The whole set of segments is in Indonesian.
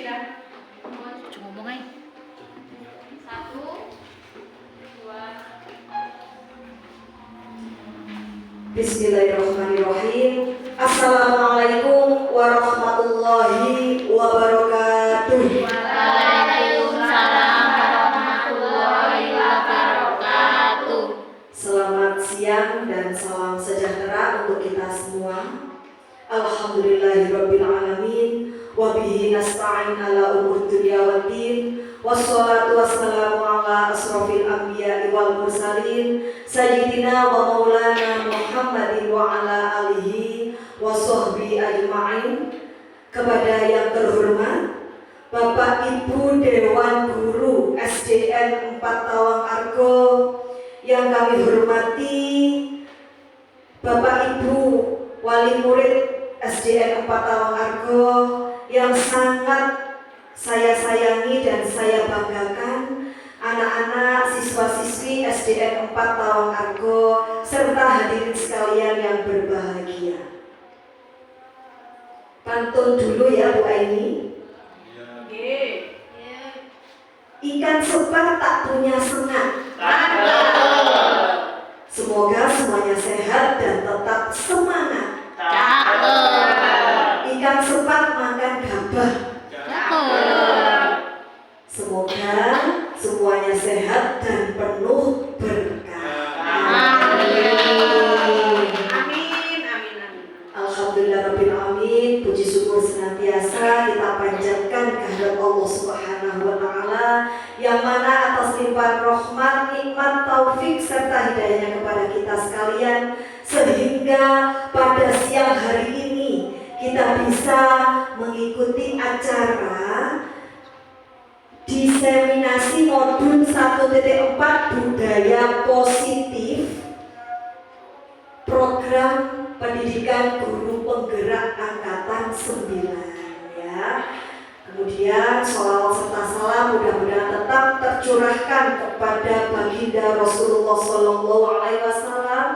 Cuma ngomong aja. 1, 2. Bismillahirrahmanirrahim. Assalamualaikum warahmatullahi wabarakatuh. Waalaikumsalam warahmatullahi wabarakatuh. Selamat siang dan salam sejahtera untuk kita semua. Alhamdulillahirabbil alamin wa bihi nasta'in ala umur dunya waddin. Wassalatu wassalamu ala asrofil anbiya'i wal mursalin sayyidina wa maulana Muhammadin wa ala alihi wa sahbihi ajma'in. Kepada yang terhormat Bapak Ibu Dewan Guru SDN 4 Tawang Argo, yang kami hormati Bapak Ibu Wali Murid SDN 4 Tawang Argo, yang sangat saya sayangi dan saya banggakan, anak-anak siswa-siswi SDN 4 Tawang Argo, serta hadirin sekalian yang berbahagia. Pantun dulu ya Bu Aini. Ikan sepat tak punya sengat. Semoga semuanya sehat dan tetap semangat. Ikan sepat makan gabah. Semoga semuanya sehat dan penuh berkah. Amin. Alhamdulillahirabbil alamin. Puji syukur senantiasa kita panjatkan kehadirat Allah Subhanahu wa taala, yang mana atas limpahan rahmat, nikmat, taufik serta hidayahnya kepada kita sekalian, sehingga pada siang hari ini kita bisa mengikuti acara diseminasi modul 1.4 budaya positif program pendidikan guru penggerak angkatan 9 ya. Kemudian sholawat serta salam mudah-mudahan tetap tercurahkan kepada baginda Rasulullah Sallallahu Alaihi Wasallam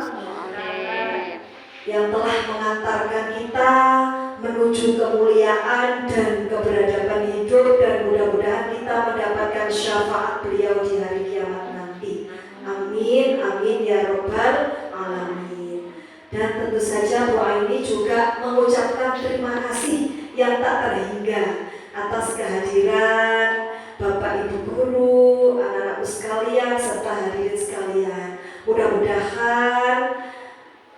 yang telah mengantarkan kita menuju kemuliaan dan keberadaban hidup, dan mudah-mudahan kita mendapatkan syafaat beliau di hari kiamat nanti. Amin, amin ya robbal alamin. Dan tentu saja Bu Aini juga mengucapkan terima kasih yang tak terhingga atas kehadiran Bapak Ibu Guru, anak-anakku sekalian, serta hadirin sekalian. Mudah-mudahan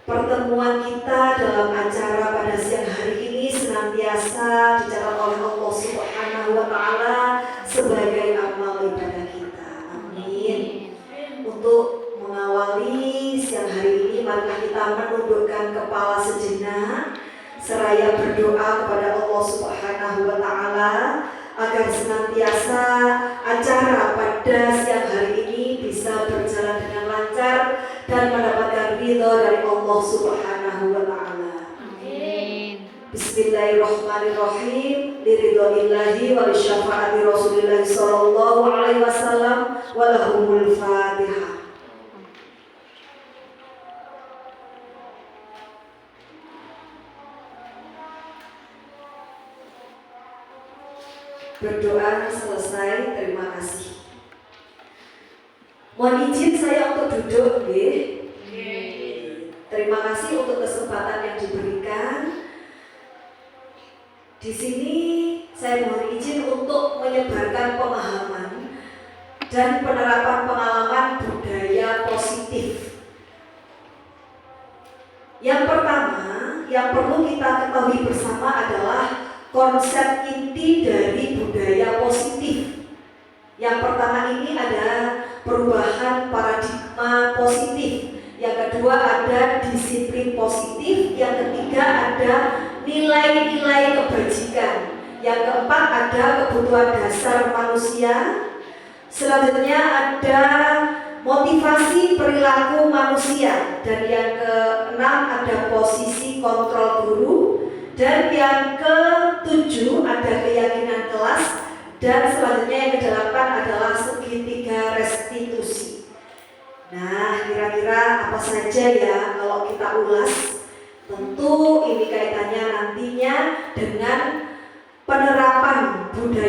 pertemuan kita dalam acara pada siang hari ini senantiasa dicatat oleh Allah Subhanahu wa taala sebagai amal ibadah kita. Amin. Untuk mengawali siang hari ini, mari kita menundukkan kepala sejenak seraya berdoa kepada Allah Subhanahu wa taala agar senantiasa acara pada siang hari ini bisa berjalan dengan lancar dan mendapatkan ridho dari Allah Subhanahu wa taala. Amin. Bismillahirrahmanirrahim. Liridhoillahi wa lisyafaati Rasulillah sallallahu alaihi wasallam wa lahumul Fatihah. Berdoa selesai, terima kasih. Mohon izin saya untuk duduk, nggih. Terima kasih untuk kesempatan yang diberikan. Di sini saya mohon izin untuk menyebarkan pemahaman dan penerapan pengalaman budaya positif. Yang pertama, yang perlu kita ketahui bersama adalah konsep inti dari budaya positif. Yang pertama ini ada perubahan paradigma positif. Yang kedua ada disiplin positif. Yang ketiga ada nilai-nilai kebajikan. Yang keempat ada kebutuhan dasar manusia. Selanjutnya ada motivasi perilaku manusia. Dan yang keenam ada posisi kontrol guru. Dan yang ketujuh ada keyakinan kelas. Dan selanjutnya yang kedelapan adalah segitiga restitusi. Nah, kira-kira apa saja ya kalau kita ulas? Tentu ini kaitannya nantinya dengan penerapan budaya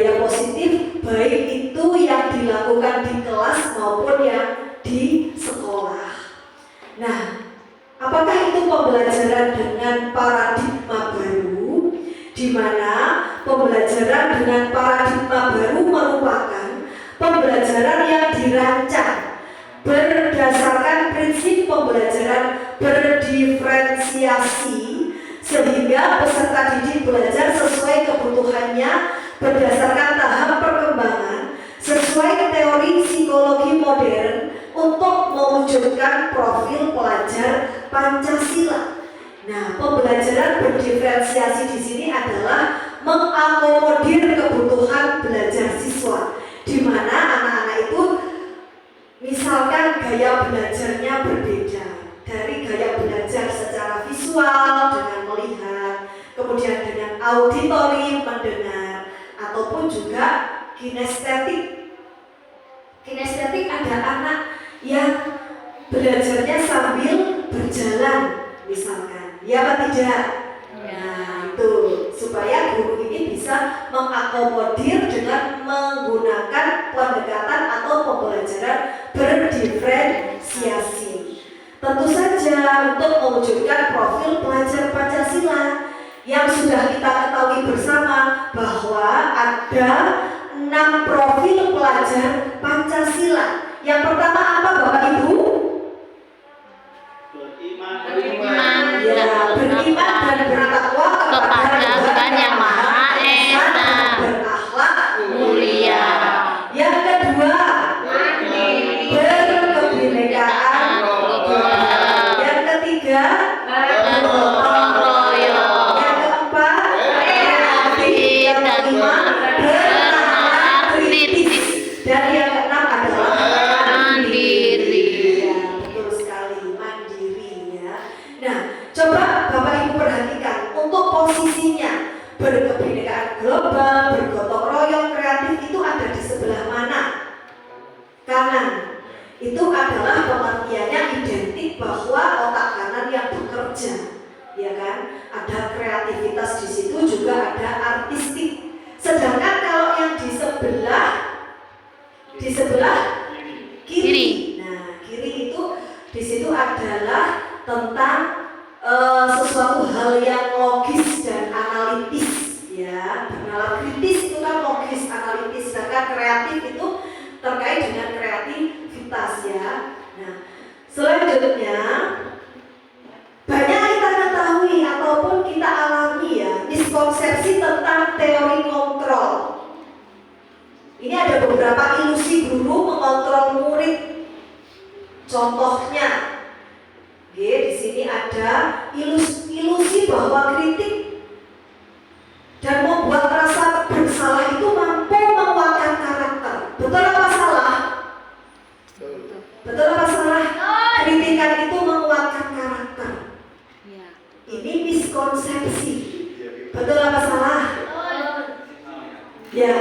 di mana pembelajaran dengan paradigma baru merupakan pembelajaran yang dirancang berdasarkan prinsip pembelajaran berdiferensiasi, sehingga peserta didik belajar sesuai kebutuhannya berdasarkan tahap perkembangan sesuai teori psikologi modern untuk mewujudkan profil pelajar Pancasila. Nah, pembelajaran berdiferensiasi di sini adalah mengakomodir kebutuhan belajar siswa, di mana anak-anak itu misalkan gaya belajarnya berbeda, dari gaya belajar secara visual dengan melihat, kemudian dengan auditori mendengar, ataupun juga kinestetik. Kinestetik ada anak yang belajarnya sambil berjalan misalkan, ya apa tidak? Nah itu supaya guru ini bisa mengakomodir dengan menggunakan pendekatan atau pembelajaran berdiferensiasi. Tentu saja untuk mewujudkan profil pelajar Pancasila yang sudah kita ketahui bersama bahwa ada 6 profil pelajar Pancasila. Yang pertama apa Bapak Ibu? Beriman Ya, beriman dan bertakwa kepada Tuhan Yang Maha Esa dan berakhlak mulia. Yang kedua, berkebinekaan. Yang ketiga, bergotong royong. Yang keempat, kreatif. Yang kelima, bernalar kritis. Dan yang keenam adalah mandiri. Ya, betul sekali, mandiri ya. Nah, coba Bapak Ibu perhatikan untuk posisinya berkebinekaan global, bergotong royong, kreatif itu ada di sebelah mana? Kanan. Itu adalah pengertiannya identik bahwa otak kanan yang bekerja, ya kan? Ada kreativitas di situ, juga ada artistik. Sedangkan kalau yang di sebelah kiri. Nah, kiri itu di situ adalah tentang sesuatu hal yang logis dan analitis, ya. Bernalar kritis itu kan logis, analitis, sedangkan kreatif itu terkait dengan kreativitas, ya. Nah, selanjutnya banyak kita ketahui ataupun kita alami ya miskonsepsi tentang teori kontrol. Ini ada beberapa ilusi guru mengontrol murid. Contohnya, di sini ada ilusi bahwa kritik dan membuat rasa bersalah itu mampu menguatkan karakter. Betul apa salah? Betul apa salah? Kritikan itu menguatkan karakter. Ini miskonsepsi. Betul apa salah? Ya,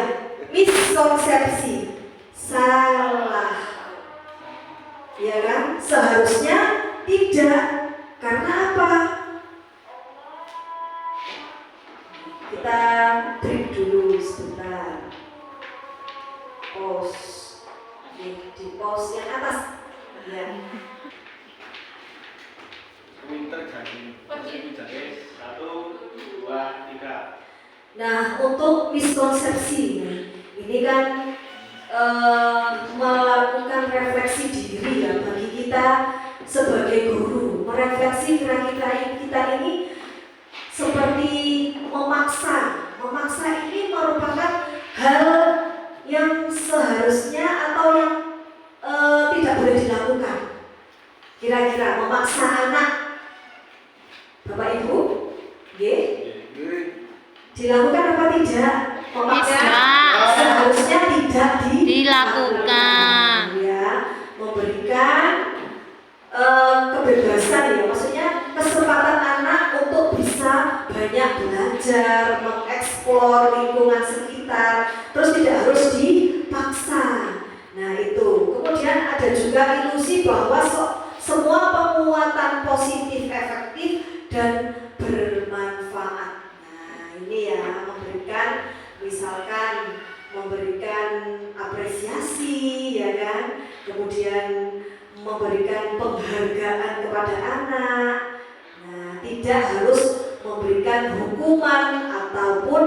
miskonsepsi. Salah. Ya kan? Seharusnya tidak. Karena apa? Kita break dulu sebentar. Pause. Di pause yang atas. Ya. Nah, untuk miskonsepsi ini kan melakukan refleksi diri ya bagi kita sebagai guru, merefleksi kira-kira kita ini seperti memaksa ini merupakan hal yang seharusnya atau yang tidak boleh dilakukan. Kira-kira memaksa anak, Bapak Ibu, dilakukan apa tidak? Memaksa seharusnya tidak dilakukan. Ya, memberikan kebebasan ya, maksudnya kesempatan anak untuk bisa banyak belajar, mengeksplor lingkungan sekitar, terus tidak harus dipaksa. Nah itu. Kemudian ada juga ilusi bahwa semua penguatan positif efektif dan bermanfaat. Nah ini ya, memberikan apresiasi ya kan, kemudian memberikan penghargaan kepada anak. Nah tidak harus memberikan memberikan hukuman ataupun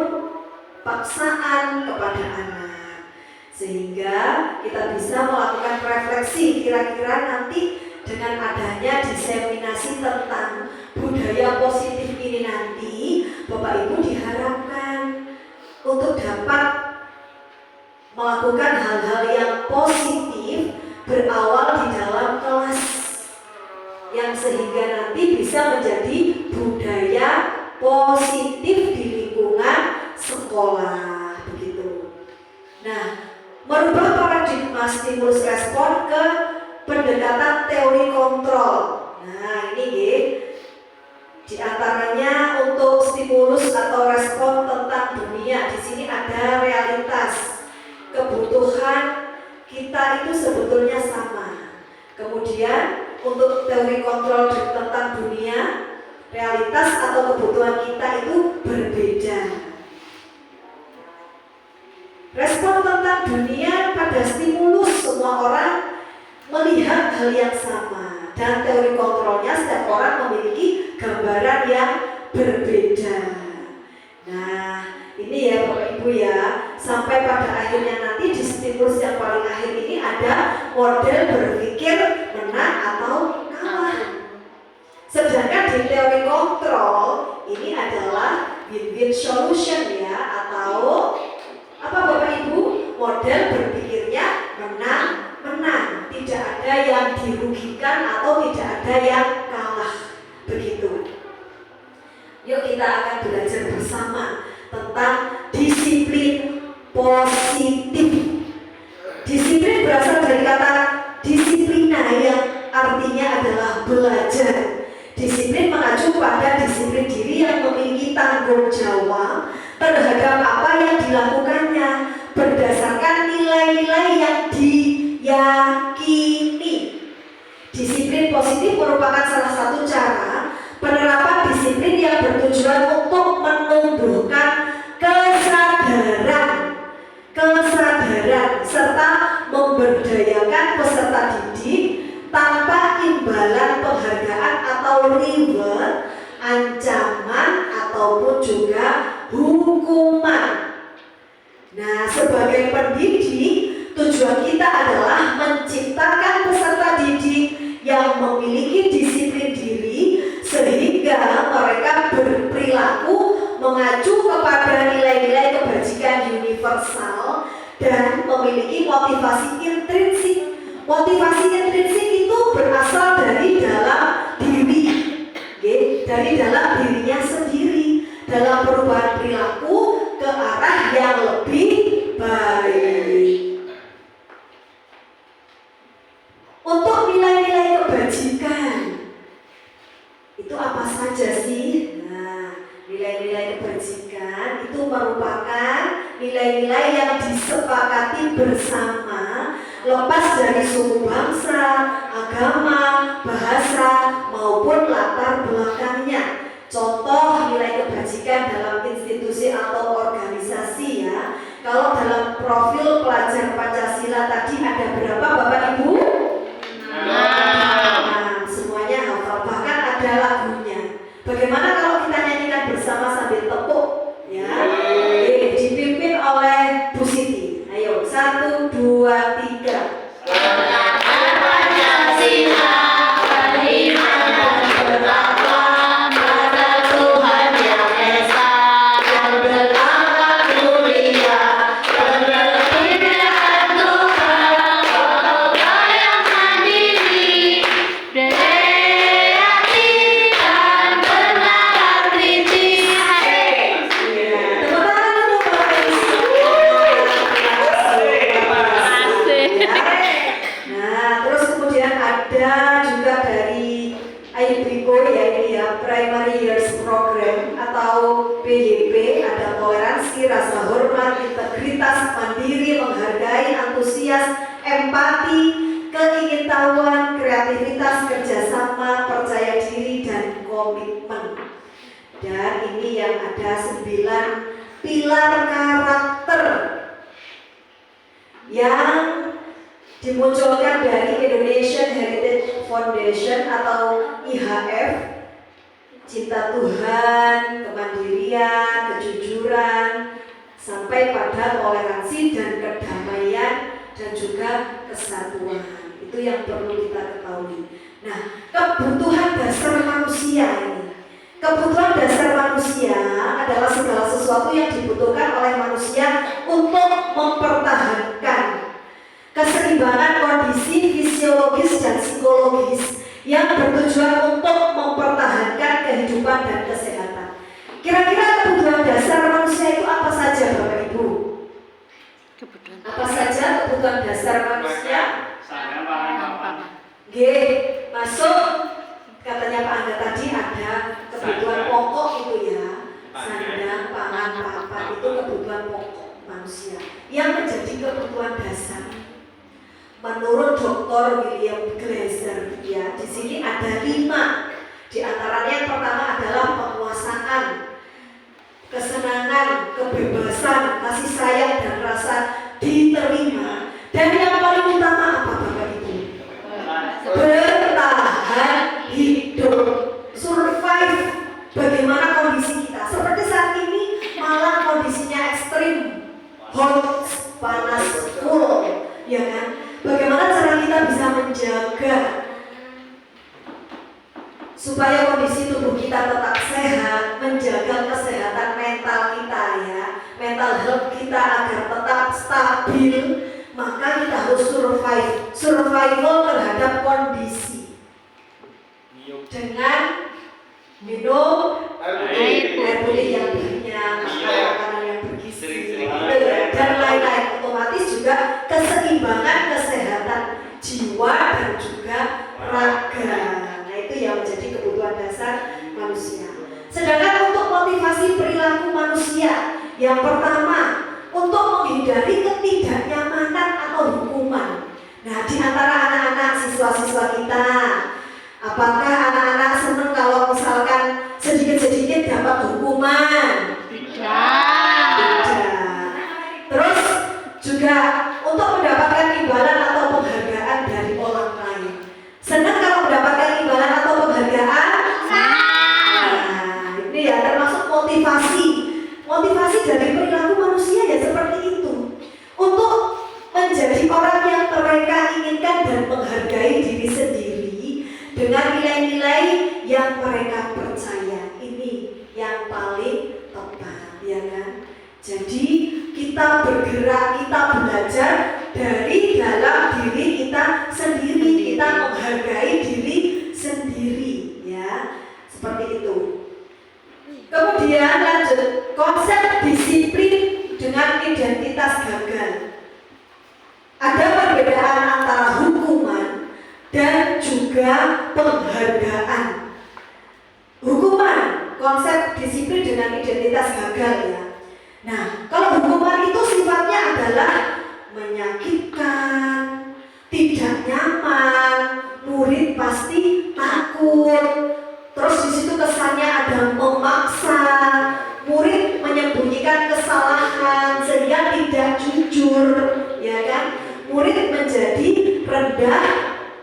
paksaan kepada anak, sehingga kita bisa melakukan refleksi kira-kira nanti dengan adanya diseminasi tentang budaya positif ini nanti Bapak Ibu diharapkan untuk dapat melakukan hal-hal yang positif berawal di dalam kelas, yang sehingga nanti bisa menjadi budaya positif di lingkungan sekolah, begitu. Nah, merubah paradigma stimulus respon ke pendekatan teori kontrol. Nah, ini di antaranya untuk stimulus atau respon tentang dunia. Di sini ada realitas, kebutuhan kita itu sebetulnya sama. Kemudian untuk teori kontrol tentang dunia, realitas atau kebutuhan kita itu berbeda. Respon tentang dunia pada stimulus, semua orang melihat hal yang sama, dan teori kontrolnya setiap orang memiliki gambaran yang berbeda. Nah, ini ya Bapak Ibu ya, sampai pada akhirnya nanti di stimulus yang paling akhir ini ada model berpikir menang atau kalah. Sedangkan di teori kontrol ini adalah win-win solution ya, atau apa Bapak Ibu? Model berpikirnya menang-menang, tidak ada yang dirugikan atau tidak ada yang kalah, begitu. Yuk kita akan belajar bersama tentang disiplin positif. Disiplin berasal dari kata disiplina yang artinya adalah belajar. Disiplin mengacu pada disiplin diri yang memiliki tanggung jawab terhadap apa yang dilakukannya berdasarkan nilai-nilai yang diyakini. Disiplin positif merupakan salah satu cara penerapan disiplin yang bertujuan untuk menumbuhkan kesadaran serta memberdayakan peserta didik tanpa imbalan penghargaan atau reward, ancaman ataupun juga hukuman. Nah, sebagai pendidik, tujuan kita adalah menciptakan peserta didik yang memiliki disiplin diri sehingga mereka berperilaku mengacu kepada nilai-nilai kebajikan universal dan memiliki motivasi intrinsik. Motivasi intrinsik itu berasal dari dalam diri, dari dalam dirinya sendiri, dalam perubahan perilaku ke arah yang lebih baik. Untuk nilai-nilai kebajikan itu apa saja sih? Nah, nilai-nilai kebajikan itu merupakan nilai-nilai yang disepakati bersama, lepas dari suku bangsa, agama, bahasa maupun latar belakangnya. Contoh nilai kebajikan dalam institusi atau organisasi ya. Kalau dalam profil pelajar Pancasila tadi ada berapa Bapak Ibu? Nah, semuanya hafal, bahkan ada lagunya. Bagaimana kalau kita nyanyikan bersama sambil tepuk ya? Dipimpin oleh Bu Siti. Ayo, 1, 2, 3. Primary Years Program atau PYP, ada toleransi, rasa hormat, integritas, mandiri, menghargai, antusias, empati, keingintahuan, kreativitas, kerjasama, percaya diri, dan komitmen. Dan ini yang ada 9 pilar karakter yang dimunculkan dari Indonesian Heritage Foundation atau IHF cinta Tuhan, kemandirian, kejujuran, sampai pada toleransi dan kedamaian dan juga kesatuan. Itu yang perlu kita ketahui. Nah, kebutuhan dasar manusia ini. Kebutuhan dasar manusia adalah segala sesuatu yang dibutuhkan oleh manusia untuk mempertahankan keseimbangan kondisi fisiologis dan psikologis yang bertujuan untuk mempertahankan kehidupan dan kesehatan. Kira-kira kebutuhan dasar manusia itu apa saja, Bapak Ibu? Apa saja kebutuhan dasar manusia? G, masuk. Katanya Pak Angga tadi ada kebutuhan pokok itu ya. Sandang, pangan, papan itu kebutuhan pokok manusia yang menjadi kebutuhan dasar. Menurut Dr. William Glaser, ya, di sini ada 5. Di antaranya yang pertama adalah penguasaan, kesenangan, kebebasan, kasih sayang dan rasa diterima. Dan yang paling utama apa, Bapak Ibu? Bertahan hidup, survive. Bagaimana kondisi kita? Seperti saat ini malah kondisinya ekstrim, hot, panas, full, ya kan? Bagaimana cara kita bisa menjaga supaya kondisi tubuh kita tetap sehat, menjaga kesehatan mental kita ya, mental health kita agar tetap stabil, maka kita harus survival terhadap kondisi dengan minum air putih yang banyak, makanan yang bergizi dan lain-lain. Otomatis juga keseimbangan kesehatan jiwa dan juga raga. Nah, itu yang menjadi kebutuhan dasar manusia. Sedangkan untuk motivasi perilaku manusia, yang pertama untuk menghindari ketidaknyamanan atau hukuman. Nah, di antara anak-anak siswa-siswa kita, apakah anak-anak senang kalau misalkan sedikit-sedikit dapat hukuman? Tidak. Terus juga untuk mendapatkan imbalan atau penghargaan dari orang lain. Senang kalau mendapatkan imbalan atau penghargaan? Nah, ini ya termasuk motivasi. Motivasi dari perilaku manusia ya seperti itu. Untuk menjadi orang yang mereka inginkan dan menghargai diri sendiri dengan nilai-nilai yang mereka percaya. Ini yang paling tepat, ya kan? Jadi kita bergerak, kita belajar dari dalam diri kita sendiri, kita menghargai diri sendiri, ya, seperti itu. Kemudian lanjut, konsep disiplin dengan identitas gagal. Ada perbedaan antara hukuman dan juga penghargaan. Hukuman, konsep disiplin dengan identitas gagal ya. Nah, kalau hukuman itu sifatnya adalah menyakitkan, tidak nyaman, murid pasti takut. Terus di situ kesannya ada memaksa, murid menyembunyikan kesalahan sehingga tidak jujur, ya kan? Murid menjadi rendah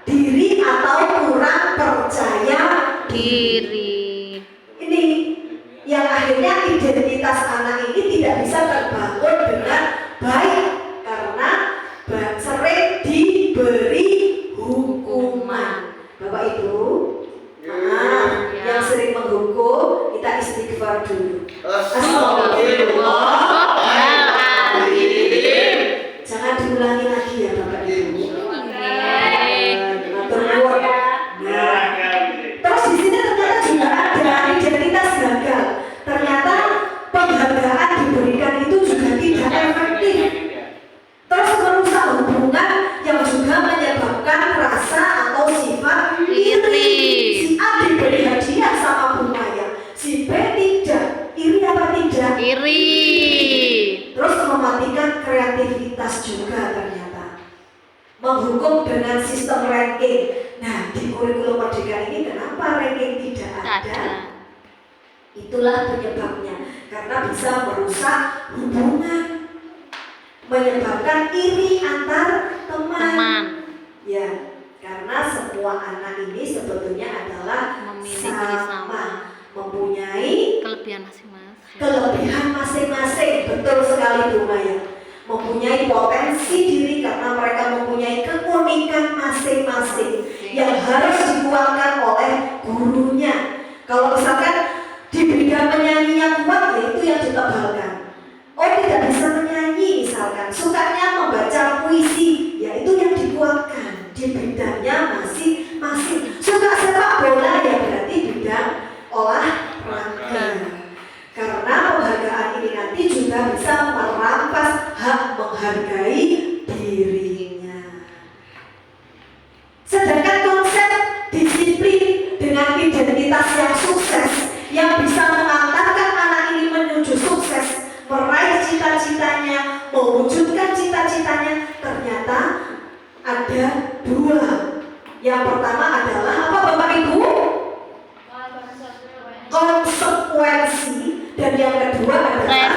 diri atau kurang percaya diri. Ini yang akhirnya identitas anak ini tidak bisa terbangun dengan baik karena sering diberi hukuman. Bapak Ibu, maaf, yang sering menghukum kita istighfar dulu. Astagfirullahaladzim. Jangan diulangi lagi ya Bapak Ibu. Nah, terus di sini ternyata juga ada identitas gagal. Ternyata penghargaan diberikan itu juga tidak efektif. Terus merusak hubungan yang juga menyebabkan rasa atau sifat iri. Si A diberi hadiah sama Bu Maya, si B tidak. Iri apa tidak? Iri. Terus mematikan kreativitas juga ternyata. Menghukum dengan sistem ranking. Nah, di kurikulum Merdeka ini kenapa ranking tidak ada? Itulah penyebabnya. Karena bisa merusak hubungan, menyebabkan iri antar teman. Ya, karena semua anak ini sebetulnya adalah memiliki sama. mempunyai Kelebihan masing-masing. kelebihan masing-masing. Betul sekali Bu Maya. Mempunyai potensi diri karena mereka mempunyai keunikan masing-masing yang harus dikuatkan oleh gurunya. Kalau misalkan di bidang menyanyinya kuat, ya itu yang ditebalkan. Oh, tidak bisa menyanyi misalkan, sukanya membaca puisi, ya itu yang dikuatkan di bidangnya masing-masing. Suka sepak bola, ya berarti bidang olahraga. Karena penghargaan ini nanti juga bisa merampas hak menghargai dirinya. Sedangkan konsep disiplin dengan identitas yang sukses, yang bisa mengantarkan anak ini menuju sukses, meraih cita-citanya, mewujudkan cita-citanya, ternyata ada dua. Yang pertama adalah apa Bapak Ibu? Konsekuensi, dan yang kedua adalah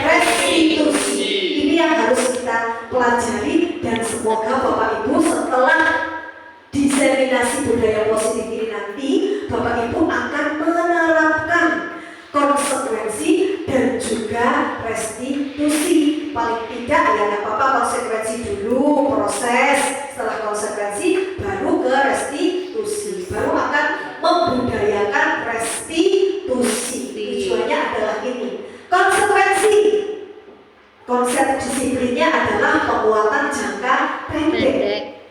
restitusi. Ini yang harus kita pelajari, dan semoga Bapak Ibu setelah diseminasi budaya positif ini nanti Bapak Ibu akan menerapkan konsekuensi dan juga restitusi. Paling tidak ya nggak apa-apa, konsekuensi dulu, proses, setelah konsekuensi baru ke restitusi, baru akan membudayakan restitusi. Tujuannya adalah ini. Konsekuensi, konsep disiplinnya adalah penguatan jangka pendek.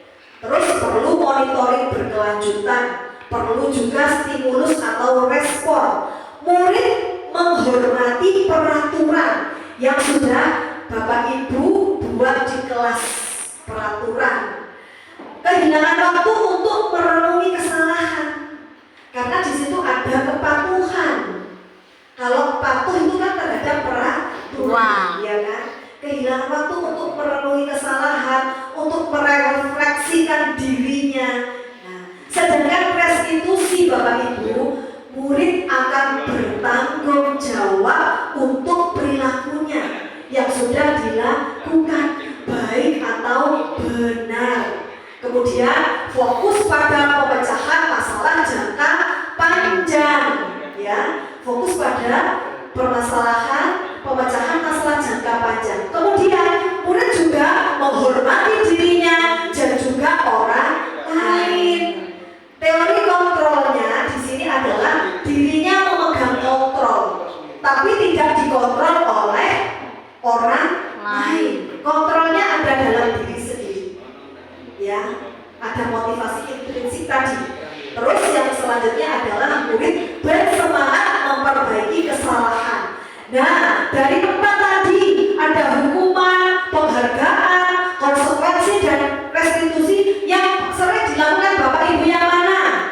Terus perlu monitoring berkelanjutan, perlu juga stimulus atau respon. Murid menghormati peraturan yang sudah Bapak Ibu buat di kelas peraturan. Kehilangan waktu untuk merenungi kesalahan, karena di situ ada kepatuhan. Kalau patuh itu kan terhadap peraturan, ya kan? Kehilangan waktu untuk merenungi kesalahan, untuk merefleksikan dirinya. Nah, sedangkan restitusi Bapak Ibu, murid akan bertanggung jawab untuk perilakunya yang sudah dilakukan, baik atau benar. Kemudian fokus pada pemecahan masalah jangka panjang, ya. Fokus pada permasalahan pemecahan masalah jangka panjang. Kemudian murid juga menghormati dirinya dan juga orang lain. Teori kontrolnya di sini adalah dirinya memegang kontrol, tapi tidak dikontrol oleh orang lain. Kontrolnya ada dalam diri sendiri, ya. Ada motivasi intrinsik tadi. Terus yang selanjutnya adalah murid bersemangat memperbaiki kesalahan. Nah, dari empat tadi ada hukuman, penghargaan, konsekuensi, dan restitusi. Yang sering dilakukan Bapak Ibu yang mana?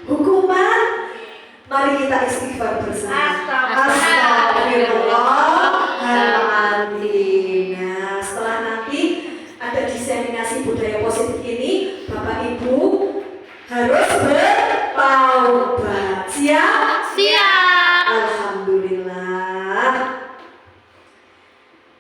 Hukuman. Mari kita istighfar bersama. Astagfirullahaladzim. Nah, setelah nanti ada diseminasi budaya positif ini, Bapak Ibu harus bertaubat. Siap? Siap. Alhamdulillah.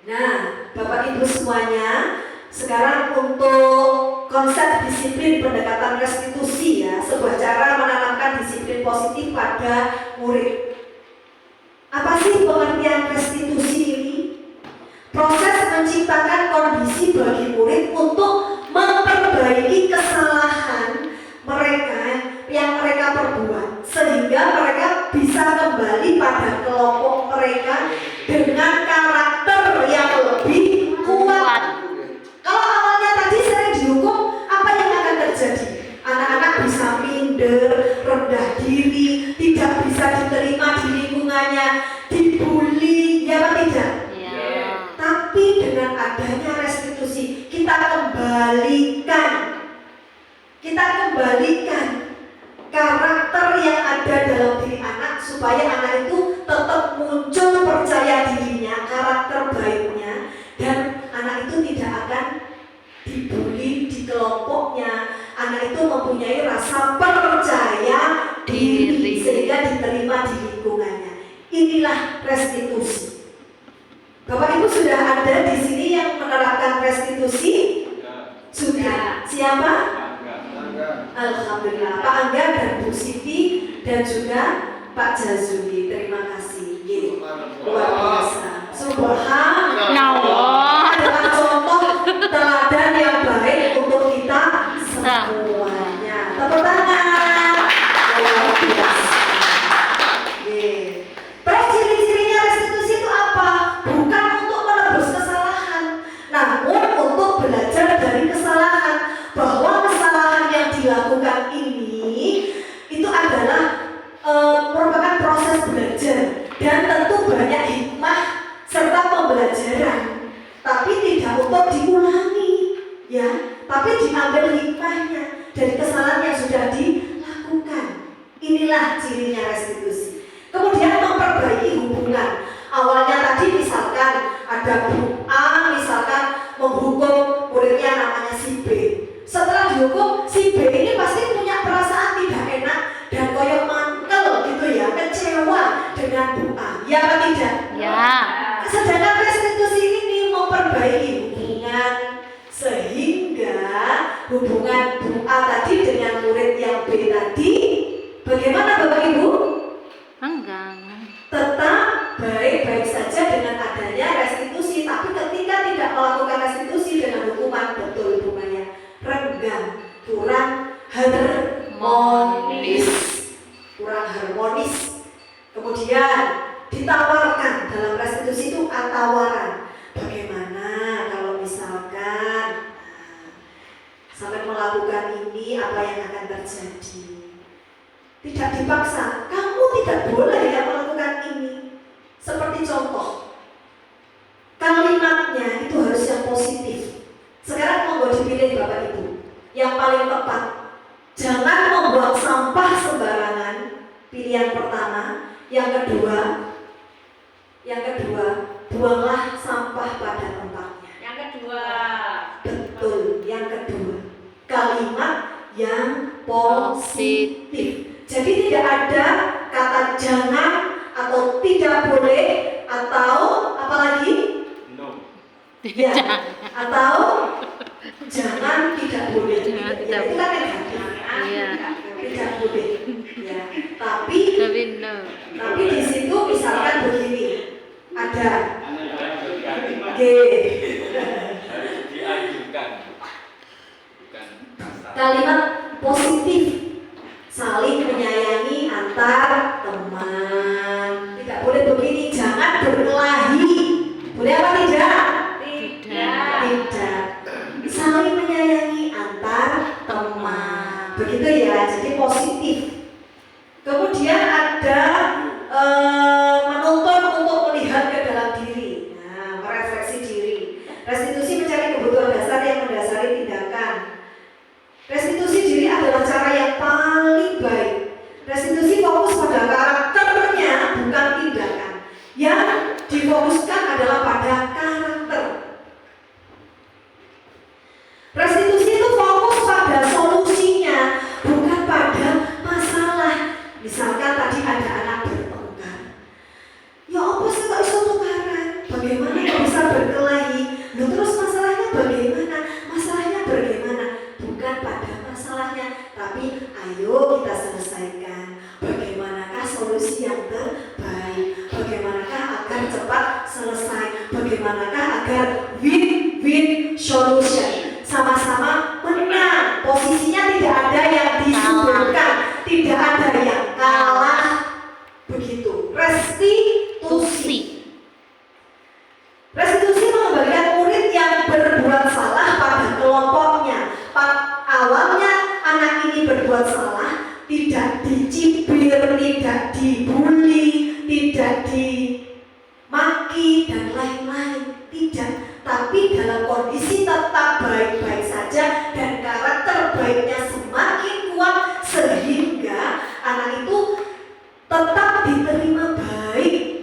Nah, Bapak Ibu semuanya, sekarang untuk konsep disiplin pendekatan restitusi, ya, sebuah cara menanamkan disiplin positif pada murid. Apa sih pengertian restitusi ini? Proses menciptakan kondisi bagi murid untuk memperbaiki kesalahan mereka yang mereka perbuat, sehingga mereka bisa kembali pada kelompok mereka dengan karakter yang lebih kuat. Kalau awalnya tadi sering dihukum, apa yang akan terjadi? Anak-anak bisa minder, rendah diri, tidak bisa diterima di lingkungannya, dibully, ya apa tidak? Tapi dengan adanya restitusi, kita kembalikan karakter yang ada dalam diri anak, supaya anak itu tetap muncul percaya dirinya, karakter baiknya, dan anak itu tidak akan dibully di kelompoknya. Anak itu mempunyai rasa percaya diri sehingga diterima di lingkungannya. Inilah restitusi. Bapak Ibu sudah ada di sini yang menerapkan restitusi? Sudah. Siapa? Alhamdulillah, Pak Angga dan Bu Siti dan juga Pak Jazuli, terima kasih. Ye. Luar biasa. Subhanallah adalah contoh teladan yang baik untuk kita semuanya. Tepuk tangan. Luar biasa. Ye. Terus ciri-cirinya restitusi itu apa? Bukan untuk menebus kesalahan, namun untuk belajar dari kesalahan. Bahwa kesalahan yang dilakukan ini itu adalah merupakan proses belajar dan tentu banyak hikmah serta pembelajaran, tapi tidak untuk diulangi, ya, tapi diambil hikmahnya dari kesalahan yang sudah dilakukan. Inilah cirinya restitusi. Kemudian memperbaiki hubungan. Awalnya tadi misalkan ada Bu A misalkan menghukum muridnya namanya si B. Setelah dihukum, si B ini pasti punya perasaan tidak enak dan koyok mangkel gitu ya, kecewa dengan Bu A. Ya apa tidak? Ya. Sedangkan restitusi ini memperbaiki hubungan sehingga hubungan Bu A tadi dengan murid yang B tadi bagaimana Bapak Ibu? Enggak. Tetap baik-baik saja dengan adanya restitusi, tapi ketika tidak melakukan restitusi dengan hukuman betul hubungannya renggang, kurang harmonis, kemudian ditawarkan dalam restitusi itu tawaran. Bagaimana kalau misalkan sampai melakukan ini, apa yang akan terjadi? Tidak dipaksa, kamu tidak boleh ya melakukan ini. Seperti contoh, kalimatnya itu harus yang positif. Sekarang mau dipilih Bapak Ibu yang paling tepat. Jangan membuang sampah sembarangan. Pilihan pertama. Yang kedua, buanglah sampah pada tempatnya. Yang kedua. Betul, yang kedua. Kalimat yang positif. Jadi tidak ada kata jangan atau tidak boleh atau apalagi? No. Ya, atau jangan tidak boleh. Ya, itu kan negatif. Iya. Tidak boleh. Ya, tapi No. di situ misalkan begini. Ada G. Dianjurkan. Bukan kasar. Kalimat positif. Saling menyayangi antar teman. Tidak boleh begini, jangan berkelahi. Boleh apa tidak? Tidak. Saling menyayangi antar teman. Begitu ya, jadi positif. Kemudian ada menuntun untuk melihat ke dalam diri. Nah, merefleksi diri. Restitusi mencari kebutuhan dasar yang mendasari tindakan. Restitusi diri adalah cara yang paling baik. Restitusi fokus pada karakternya, bukan tindakan. Yang difokuskan adalah pada karakter. Restitusi itu fokus pada solusinya, bukan pada masalah. Misalkan tadi ada anak bertengkar. Ya apa sih kok iso tukaran? Bagaimana kok bisa berkelahi? Loh, terus masalahnya bagaimana? Masalahnya bagaimana? Bukan pada masalahnya, tapi ayo kita selesaikan. Bagaimanakah solusi yang terbaik? Bagaimanakah agar cepat selesai? Bagaimanakah agar win-win solution? Sama-sama menang. Posisinya tidak ada yang disudutkan, tidak ada yang kalah. Begitu. Restitusi. Restitusi mengembalikan murid yang berbuat salah pada kelompoknya. Awalnya anak ini berbuat salah, tidak dicibir, tidak dibully, tidak dimaki dan lain-lain, tidak. Tapi dalam kondisi tetap baik-baik saja dan karakter baiknya semakin kuat sehingga anak itu tetap diterima baik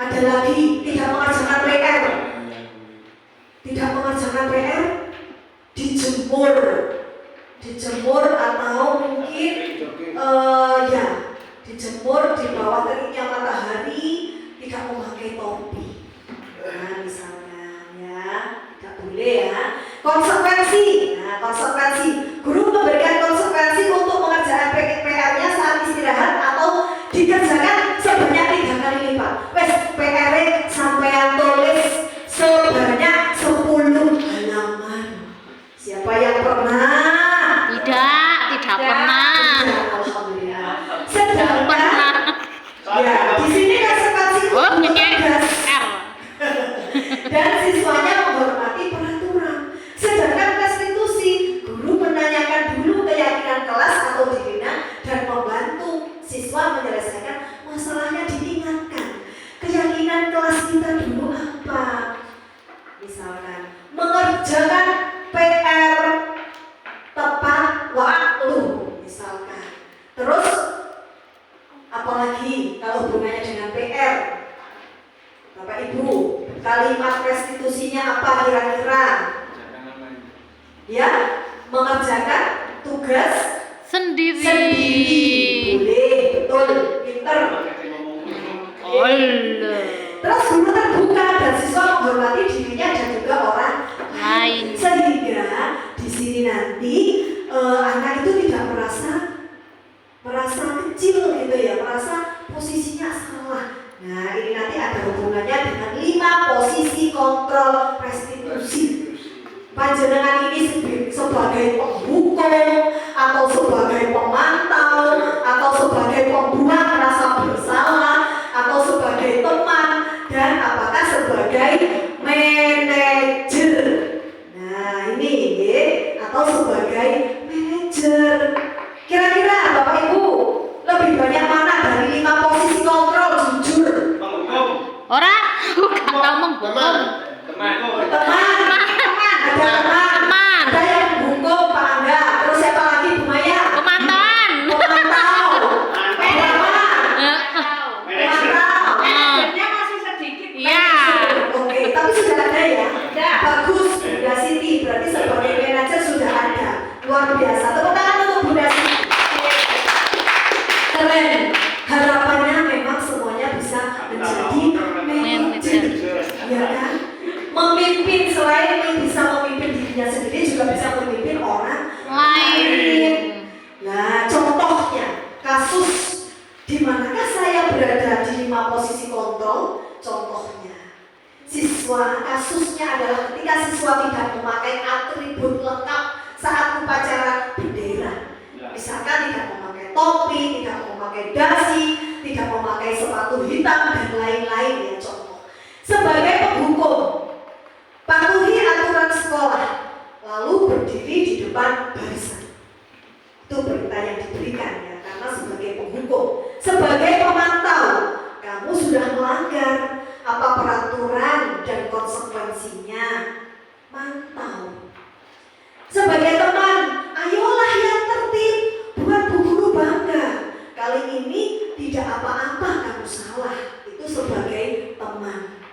Ada lagi tidak mengerjakan PR. Tidak mengerjakan PR, dijemur atau mungkin ya dijemur di bawah teriknya matahari, tidak memakai topi. Nah, misalnya ya, tidak boleh ya. Konsekuensi. Nah, konsekuensi. Guru memberikan konsekuensi untuk mengerjakan PR-nya saat istirahat atau dikerjakan sebanyak 3 kali lipat. Wes, PR-nya sampean tulis sebanyak 10 halaman. Siapa yang pernah? Tidak pernah. Alhamdulillah. Sedangkan ya, di sini konsekuensi tugas dan siswanya menghormati peraturan. Sedangkan restitusi, guru menanyakan dulu keyakinan kelas atau dirinya dan membantu siswa menyelesaikan masalahnya, diingatkan keyakinan kelas kita dulu apa. Misalkan mengerjakan PR tepat waktu, misalkan. Terus apalagi kalau hubungannya dengan PR, Bapak Ibu, kalimat restitusinya apa kira-kira? Ya, mengerjakan tugas sendiri. Boleh, betul, pinter. Terus guru terbuka dan siswa menghormati dirinya dan juga orang lain. Sehingga di sini nanti anak itu tidak merasa kecil gitu ya, merasa posisinya salah. Nah, ini nanti ada hubungannya dengan 5 posisi kontrol restitusi. Panjenengan ini sebagai penghukum atau sebagai pemantau atau sebagai pembuat rasa bersalah atau sebagai teman dan apakah sebagai manajer. Nah, ini ya, atau sebagai manajer. Kira-kira Bapak Ibu lebih banyak mana dari 5 posisi kontrol, jujur? Orang kata menghukum. Teman. Ada yang menghukum, Pak Angga. Terus siapa lagi, Bu Maya? Pemantauan. Manajernya masih sedikit. Iya. Oke, tapi sudah ada ya? Bagus, Bunda Siti. Berarti sebagai manajer sudah ada. Luar biasa. Tepuk tangan untuk Bunda Siti. Keren. Harapannya memang semuanya bisa menjadi manajer. Ya kan? Memimpin, selain bisa memimpin dirinya sendiri, juga bisa memimpin orang lain. Nah, contohnya kasus di manakah saya berada di 5 posisi kontrol? Contohnya, kasusnya adalah ketika siswa tidak memakai atribut lengkap saat upacara bendera. Misalkan tidak memakai topi, tidak memakai dasi, tidak memakai sepatu hitam dan lain-lain ya contoh. Sebagai penghukum, patuhi aturan sekolah, lalu berdiri di depan barisan. Itu perintah yang diberikan ya, karena sebagai penghukum. Sebagai pemantau, kamu sudah melanggar apa peraturan dan konsekuensinya. Mantau. Sebagai teman, ayolah yang tertib, buat Bu Guru bangga. Kali ini tidak apa-apa kamu salah. Itu sebagai teman.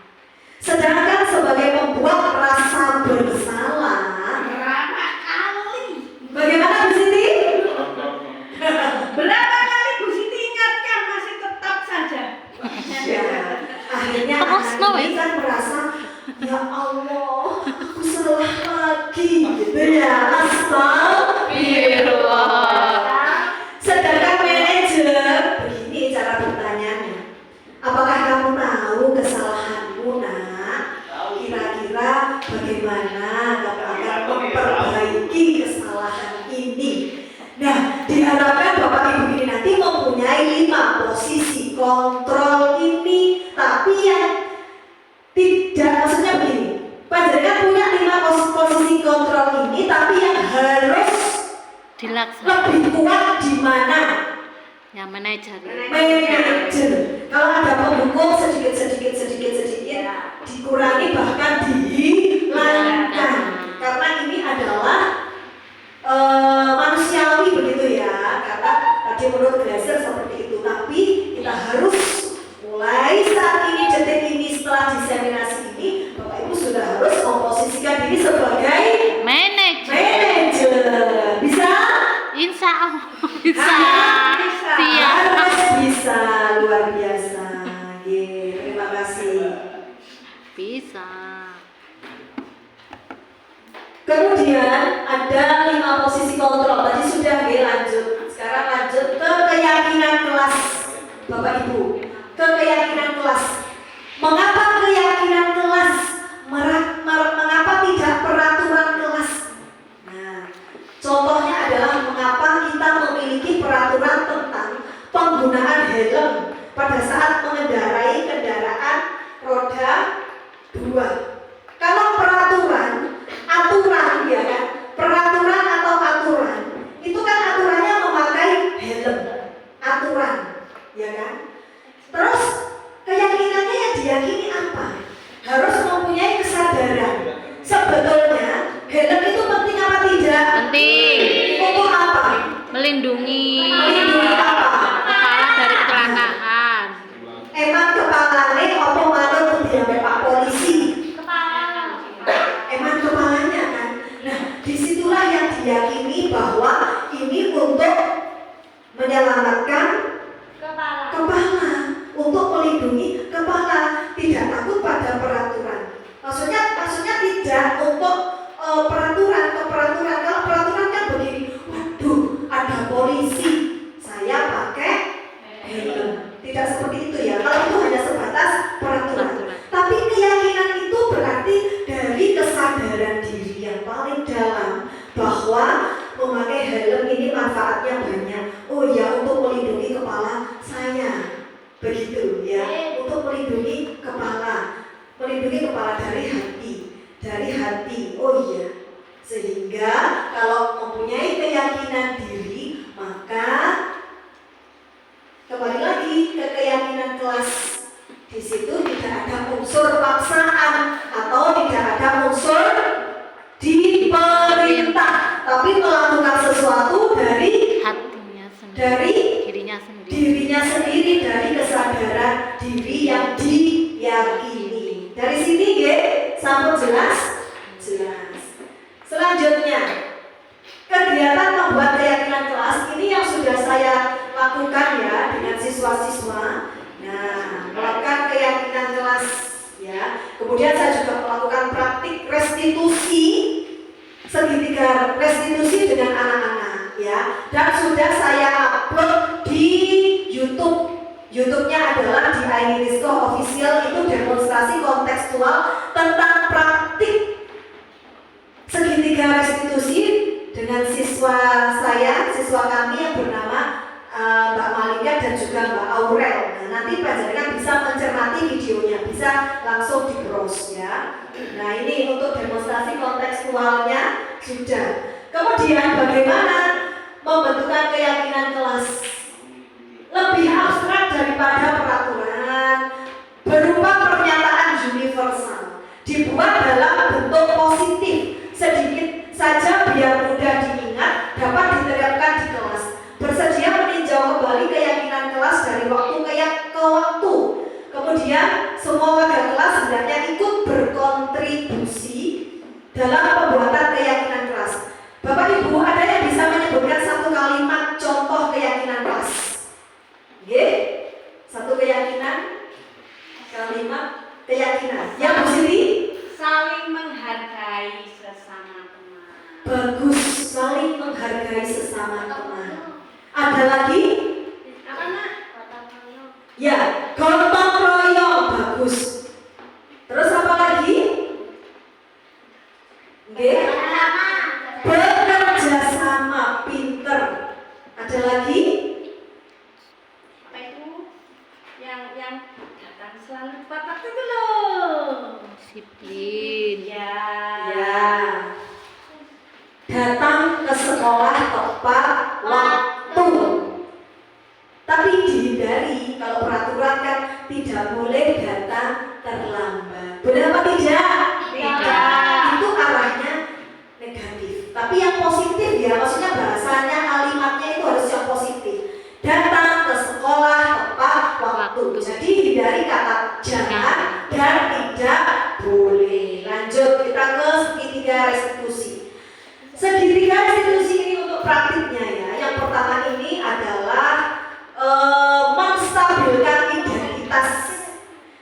Sedangkan sebagai pembuat rasa bersalah, Berapa kali? bagaimana Bu Siti? Berapa kali Bu Siti ingatkan masih tetap saja. Ya, akhirnya anak ini kan merasa, ya Allah, aku salah lagi, gitu ya. Astagfirullah. Sedangkan manajer, begini cara bertanyanya, apakah kamu tahu kesalahanmu, nak? Kira-kira bagaimana kamu akan memperbaiki kesalahan ini? Nah, diharapkan Bapak Ibu ini nanti mempunyai 5 posisi kontrol ini, tapi yang tidak, maksudnya begini, panjenengan punya 5 posisi kontrol ini, tapi yang harus Dilaksanakan. lebih kuat di mana? Ya manajer. Manajer. Kalau ada penghukum sedikit dikurangi bahkan dihilangkan, karena ini adalah manusiawi begitu ya, karena tadi menurut Glaser seperti itu. Tapi kita harus mulai saat ini, detik Bisa. Kemudian ada 5 posisi kontrol. Tadi sudah lanjut. Sekarang lanjut ke keyakinan kelas, Bapak Ibu. Ke keyakinan kelas. Mengapa keyakinan kelas? Mengapa tidak peraturan kelas? Nah, contohnya adalah mengapa kita memiliki peraturan tentang penggunaan helm pada saat mengendarai kendaraan roda 2. Kalau aturan ya kan, peraturan atau aturan itu kan aturannya memakai helm, aturan ya kan. Terus keyakinannya yang diyakini apa? Harus mempunyai kesadaran sebetulnya helm itu penting apa tidak? Penting. Untuk apa? Melindungi Apa? kepala dari kecelakaan. Emang kepalanya apa malah diambil Pak polisi? Emang kepalanya kan. Nah, disitulah yang diyakini bahwa ini untuk menyelamatkan kepala, untuk melindungi kepala, tidak takut pada peraturan. Maksudnya tidak untuk peraturan. Kalau peraturan kan begini, waduh ada polisi, saya pakai helm. Tidak seperti itu ya. Kalau itu hanya sebatas peraturan. Tapi keyakinan itu berarti dari kesadaran diri yang paling dalam bahwa memakai helm ini manfaatnya banyak. Oh ya, untuk melindungi kepala saya. Begitu ya, untuk melindungi kepala dari hati. Oh iya. Sehingga kalau mempunyai keyakinan diri, maka kembali lagi ke keyakinan kelas. Di situ tidak ada unsur paksaan atau tidak ada unsur diperintah, tapi melakukan sesuatu dari Hatinya sendiri. dari Dirinya sendiri. dari kesadaran diri yang diyakini. Dari sini sampai jelas. Selanjutnya, kegiatan membuat keyakinan kelas ini yang sudah saya lakukan ya dengan siswa-siswa. Nah, melakukan keyakinan kelas ya. Kemudian saya juga melakukan praktik restitusi segitiga restitusi dengan anak-anak ya. Dan sudah saya upload di YouTube. YouTube-nya adalah di Ainisco Official, itu demonstrasi kontekstual tentang praktik segitiga restitusi dengan siswa kami yang bernama Mbak Malika dan juga Mbak Aurel. Nah, nanti panjenengan bisa mencermati videonya, bisa langsung di browse ya. Nah, ini untuk demonstrasi kontekstualnya sudah. Kemudian bagaimana membentukkan keyakinan kelas? Lebih abstrak daripada peraturan, berupa pernyataan universal, dibuat dalam bentuk positif, sedikit saja biar mudah diingat, dapat diterapkan di kelas. Bersedia meninjau kembali keyakinan kelas dari waktu ke waktu. Kemudian semua warga kelas hendaknya ikut berkontribusi dalam pembuatan keyakinan kelas. Bapak Ibu, ada yang bisa menyebutkan satu kalimat contoh keyakinan kelas? Satu keyakinan, kalimat keyakinan. Yang Bu Siti? Saling menghargai sesama teman. Bagus, saling menghargai sesama teman. Ada lagi? Apa nak? Ya, gotong royong, bagus. Terus apa lagi? Bekerja sama, pinter. Ada lagi? Apa itu? Yang datang selalu tepat waktu itu loh. Disiplin. Ya. Datang ke sekolah tepat waktu. Tapi dihindari, kalau peraturan kan tidak boleh datang terlambat. Benar apa tidak? Tidak. Itu arahnya negatif. Tapi yang positif ya, maksudnya bahasanya, kalimatnya itu harus yang positif. Datang ke sekolah tepat waktu. Jadi hindari kata jangan dan tidak boleh. Lanjut kita ke segitiga restitusi. Segitiga restitusi ini untuk praktiknya ya. Yang pertama ini adalah menstabilkan identitas.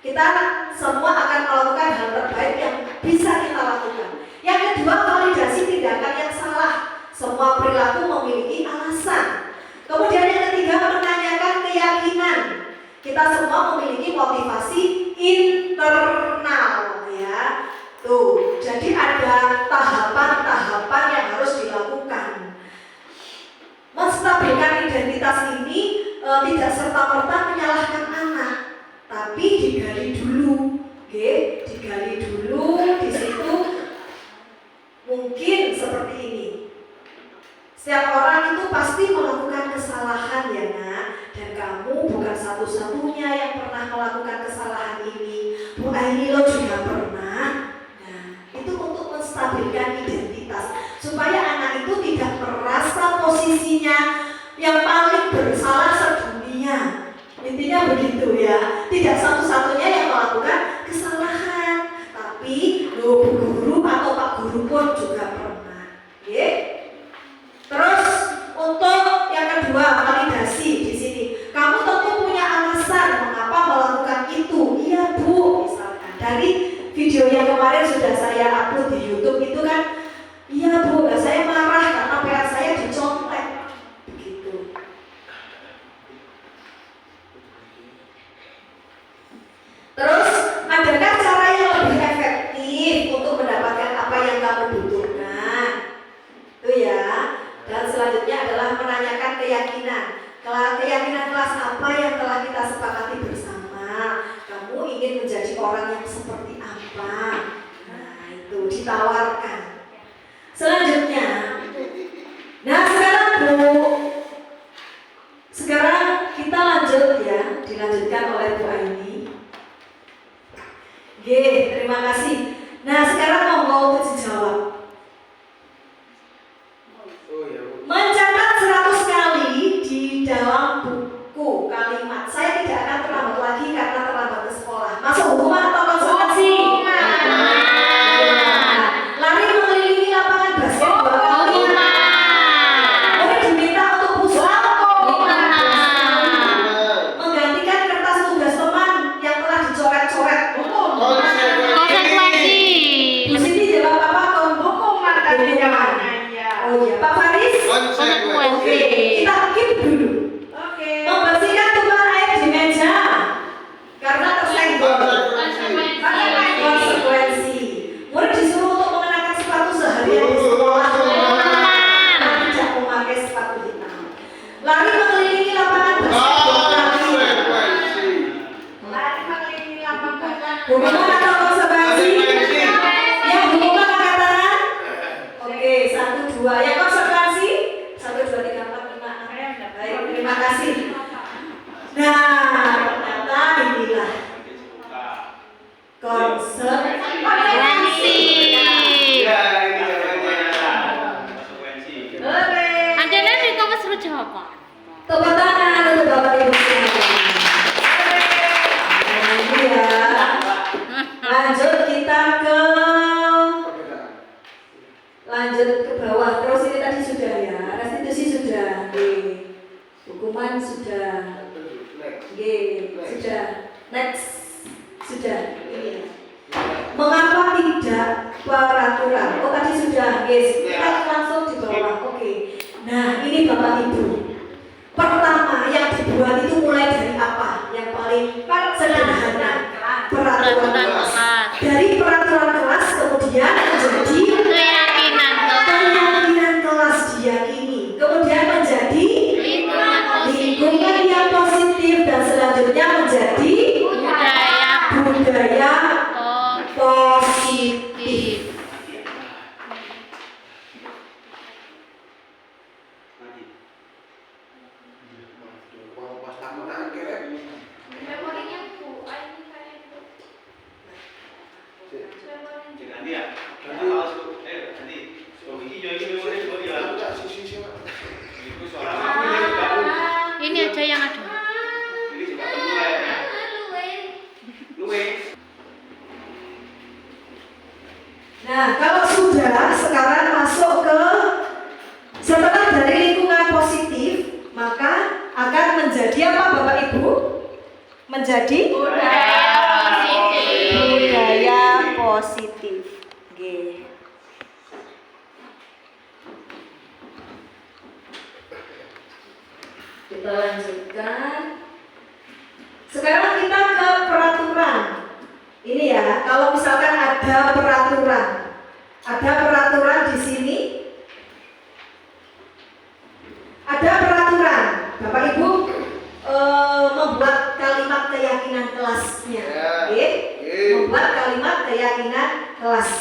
Kita semua akan melakukan hal terbaik yang bisa kita lakukan. Yang kedua, validasi tindakan yang salah. Semua perilaku memiliki alasan. Kemudian yang ketiga, menanyakan keyakinan. Kita semua memiliki motivasi internal, ya. Tuh, jadi ada tahapan-tahapan yang harus dilakukan. Menstabilkan identitas ini tidak serta-merta menyalahkan anak, tapi digali dulu, digali dulu. Di situ mungkin seperti ini. Setiap orang itu pasti melakukan kesalahan ya nak, dan kamu bukan satu-satunya yang pernah melakukan kesalahan ini. Bu Aini lo juga pernah. Nah, itu untuk menstabilkan identitas supaya anak itu tidak merasa posisinya yang paling bersalah sedunia. Intinya begitu ya, tidak satu-satunya yang melakukan kesalahan, tapi lo bu guru atau pak guru pun juga pernah. Terus untuk yang kedua, validasi di sini. Kamu tentu punya alasan mengapa melakukan itu. Iya bu, misalkan dari video yang kemarin sudah saya upload di YouTube itu kan, iya bu, saya marah karena PR saya dicontek. Begitu. Terus, adakah cara yang lebih efektif untuk mendapatkan apa yang kamu butuhkan? Itu ya. Dan selanjutnya adalah menanyakan keyakinan. Keyakinan kelas apa yang telah kita sepakati bersama? Kamu ingin menjadi orang yang seperti apa? Nah, itu ditawarkan. Selanjutnya, nah sekarang Bu, sekarang kita lanjut ya, dilanjutkan oleh Bu Aini. Terima kasih. Nah sekarang mau dijawab. Mencatat 100 kali di dalam buku kalimat. Saya tidak akan terlambat lagi karena terlambat ke sekolah. Masuk hukuman atau konsultasi? Lari mengelilingi lapangan basket 2 kali. Boleh diminta untuk push-up? Menggantikan kertas tugas teman yang telah dicoret-coret. Konsekuensi. Di sini jawab apa? Hukuman tadi jawabannya iya. Oh iya, Pak Faris? Oke, kita skip dulu. Oke. Membersihkan tumpahan air di meja karena tersenggol. Konsekuensi. Murid disuruh untuk mengenakan sepatu seharian di sekolah. Tidak memakai sepatu hitam. Lari mengelilingi lapangan basket 2 kali. Lari mengelilingi lapangan. Hukuman atau konsekuensi? Yang hukuman angkat tangan. Oke, 1, 2. Yang konsekuensi? 1, 2, 3, 4, 5, 6. Baik, terima kasih. Nah, ternyata inilah konsekuensi. Ada nanti kamu suruh jawaban. Tepuk tangan untuk Bapak Ibu sekalian. Nah, ini ya. Lanjut kita lanjut ke bawah. Terus ini tadi sudah ya. Restitusi sudah. Hukuman sudah. Sudah. Next. Sudah. Ini. Mengapa tidak peraturan? Oh tadi sudah. Kita langsung di bawah. Oke. Nah ini Bapak Ibu. Pertama yang dibuat itu mulai dari apa? Yang paling sederhana. Peraturan kelas. Dari peraturan kelas kemudian menjadi keyakinan kelas diyakini. Kemudian menjadi lingkungan yang positif dan selanjutnya menjadi budaya positif. Memorinya Bu Aini kayak itu. Ini aja yang ada. Nah, kalau sudah sekarang masuk ke setelah dari lingkungan positif, maka akan menjadi apa Bapak Ibu? Menjadi Budaya positif. positif. Nggih. Kita lanjutkan. Sekarang kita ke peraturan. Ini ya, kalau misalkan ada peraturan di sini. Ada peraturan. Bapak Ibu membuat kalimat keyakinan kelasnya. Oke? Membuat kalimat keyakinan kelas.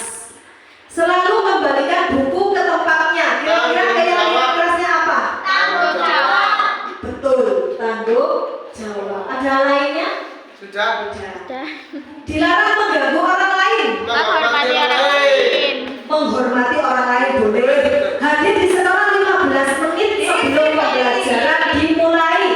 Selalu kembalikan buku ke tempatnya. Kira-kira keyakinan kelasnya apa? Tanggung jawab. Betul, tanggung jawab. Ada lainnya? Sudah. Dilarang mengganggu orang lain. Menghormati orang lain. Menghormati orang lain boleh. Hadir di sekolah 15 menit sebelum pembelajaran dimulai.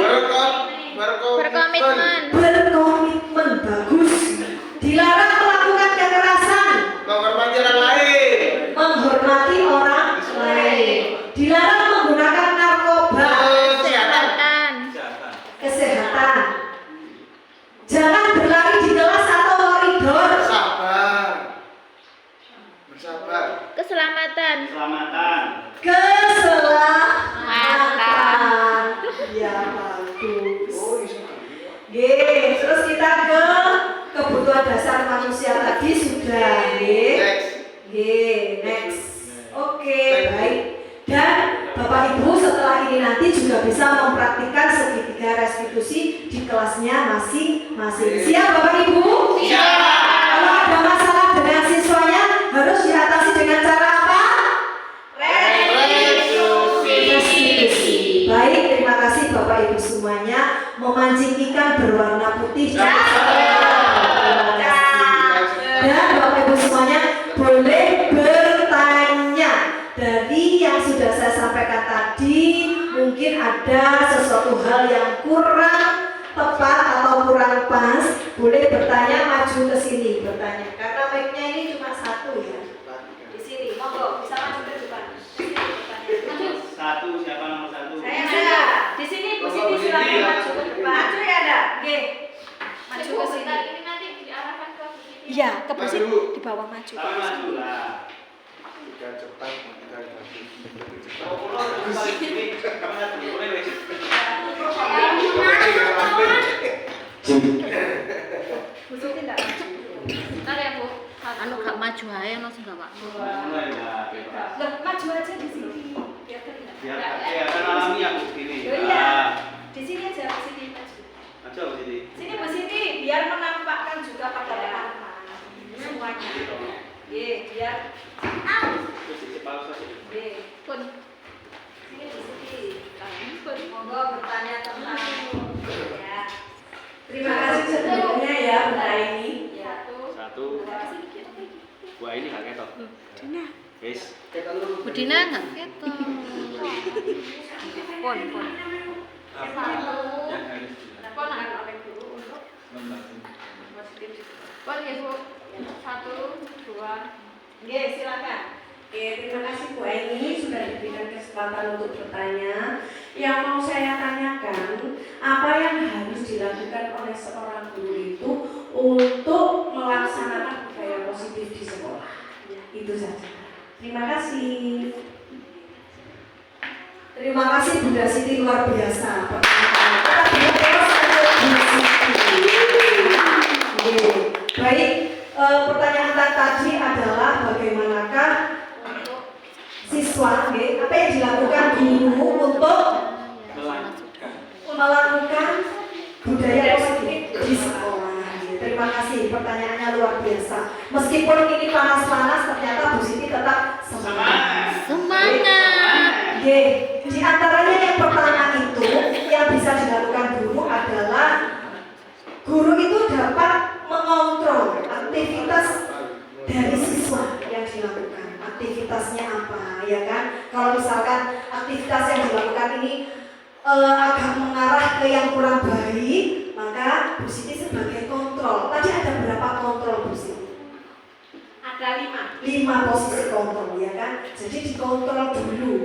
Berkomitmen. Berkomitmen, bagus. Dilarang melakukan kekerasan. Menghormati orang lain. Menghormati orang lain. Dilarang menggunakan narkoba. Kesehatan. Kesehatan. Jangan berlari di kelas atau koridor. Bersabar. Keselamatan. Keselamatan. Ya bagus. Oke, terus kita ke kebutuhan dasar manusia tadi sudah. Next. Oke, baik. Dan Bapak Ibu setelah ini nanti juga bisa mempraktikkan segitiga restitusi di kelasnya masing-masing. Siap Bapak Ibu? Siap. Kalau ada masalah dengan siswanya harus diatasi dengan cara apa? Restitusi. Baik, terima kasih Bapak Ibu semuanya. Memancing ikan berwarna putih. Terima kasih. Dan Bapak Ibu semuanya boleh bertanya. Dari yang sudah saya sampaikan tadi, mungkin ada sesuatu hal yang kurang tepat atau kurang pas, boleh bertanya, maju ke sini bertanya. Karena mic-nya ini cuma satu ya. Di sini, monggo bisa maju ke depan. Di sini bertanya. Satu, siapa nomor satu? Saya ada. Di sini Bu Siti silakan maju ke depan. Maju ya ada. Oke. Maju ke sini. Ini nanti diarahkan ke Bu Siti. Iya, ke Bu Siti di bawah maju. Tapi maju lah. Tiga cepat, tiga bagus. Oh, ini kamera dulu, boleh wes. Bu Siti enggak maju. Bentar ya, Bu. Anu gak maju aja no sih Pak. Mulai lah, bebas. Loh, maju aja di sini. Biar terlihat. Biar kelihatan alami aku sini. Oh iya. Di sini aja Bu Siti maju. Maju aku sini. Sini Bu Siti biar menampakkan juga pada teman-teman semuanya. Ye, biar Terus cepat saja. Pun. Sini Bu Siti. Monggo bertanya tentang ya. Terima kasih sebelumnya ya Bunda ini. Satu. Wah ini gak ketok. Wes. Bu Dina nggak ketok. Pon. Yang harus Pon anak dulu untuk positif. Pon ya Bu. 1, 2. Oke, silakan. Oke, terima kasih Bu Eni sudah diberikan kesempatan untuk bertanya. Yang mau saya tanyakan, apa yang harus dilakukan oleh seorang guru itu untuk melaksanakan budaya positif di sekolah? Itu saja. Terima kasih. Terima kasih Bunda Siti, luar biasa. Oke, baik. Pertanyaan tadi adalah bagaimanakah siswa, apa yang dilakukan guru untuk melakukan budaya positif di sekolah. Terima kasih, pertanyaannya luar biasa. Meskipun ini panas-panas, ternyata Bu Siti tetap semangat. Oke, di antaranya yang pertama itu yang bisa dilakukan guru adalah guru itu dapat mengontrol aktivitas dari siswa yang dilakukan. Aktivitasnya apa, ya kan? Kalau misalkan aktivitas yang dilakukan ini agak mengarah ke yang kurang baik, maka Bu Siti sebagai kontrol. Tadi ada berapa kontrol Bu Siti? Ada 5. 5 posisi kontrol, ya kan? Jadi dikontrol dulu.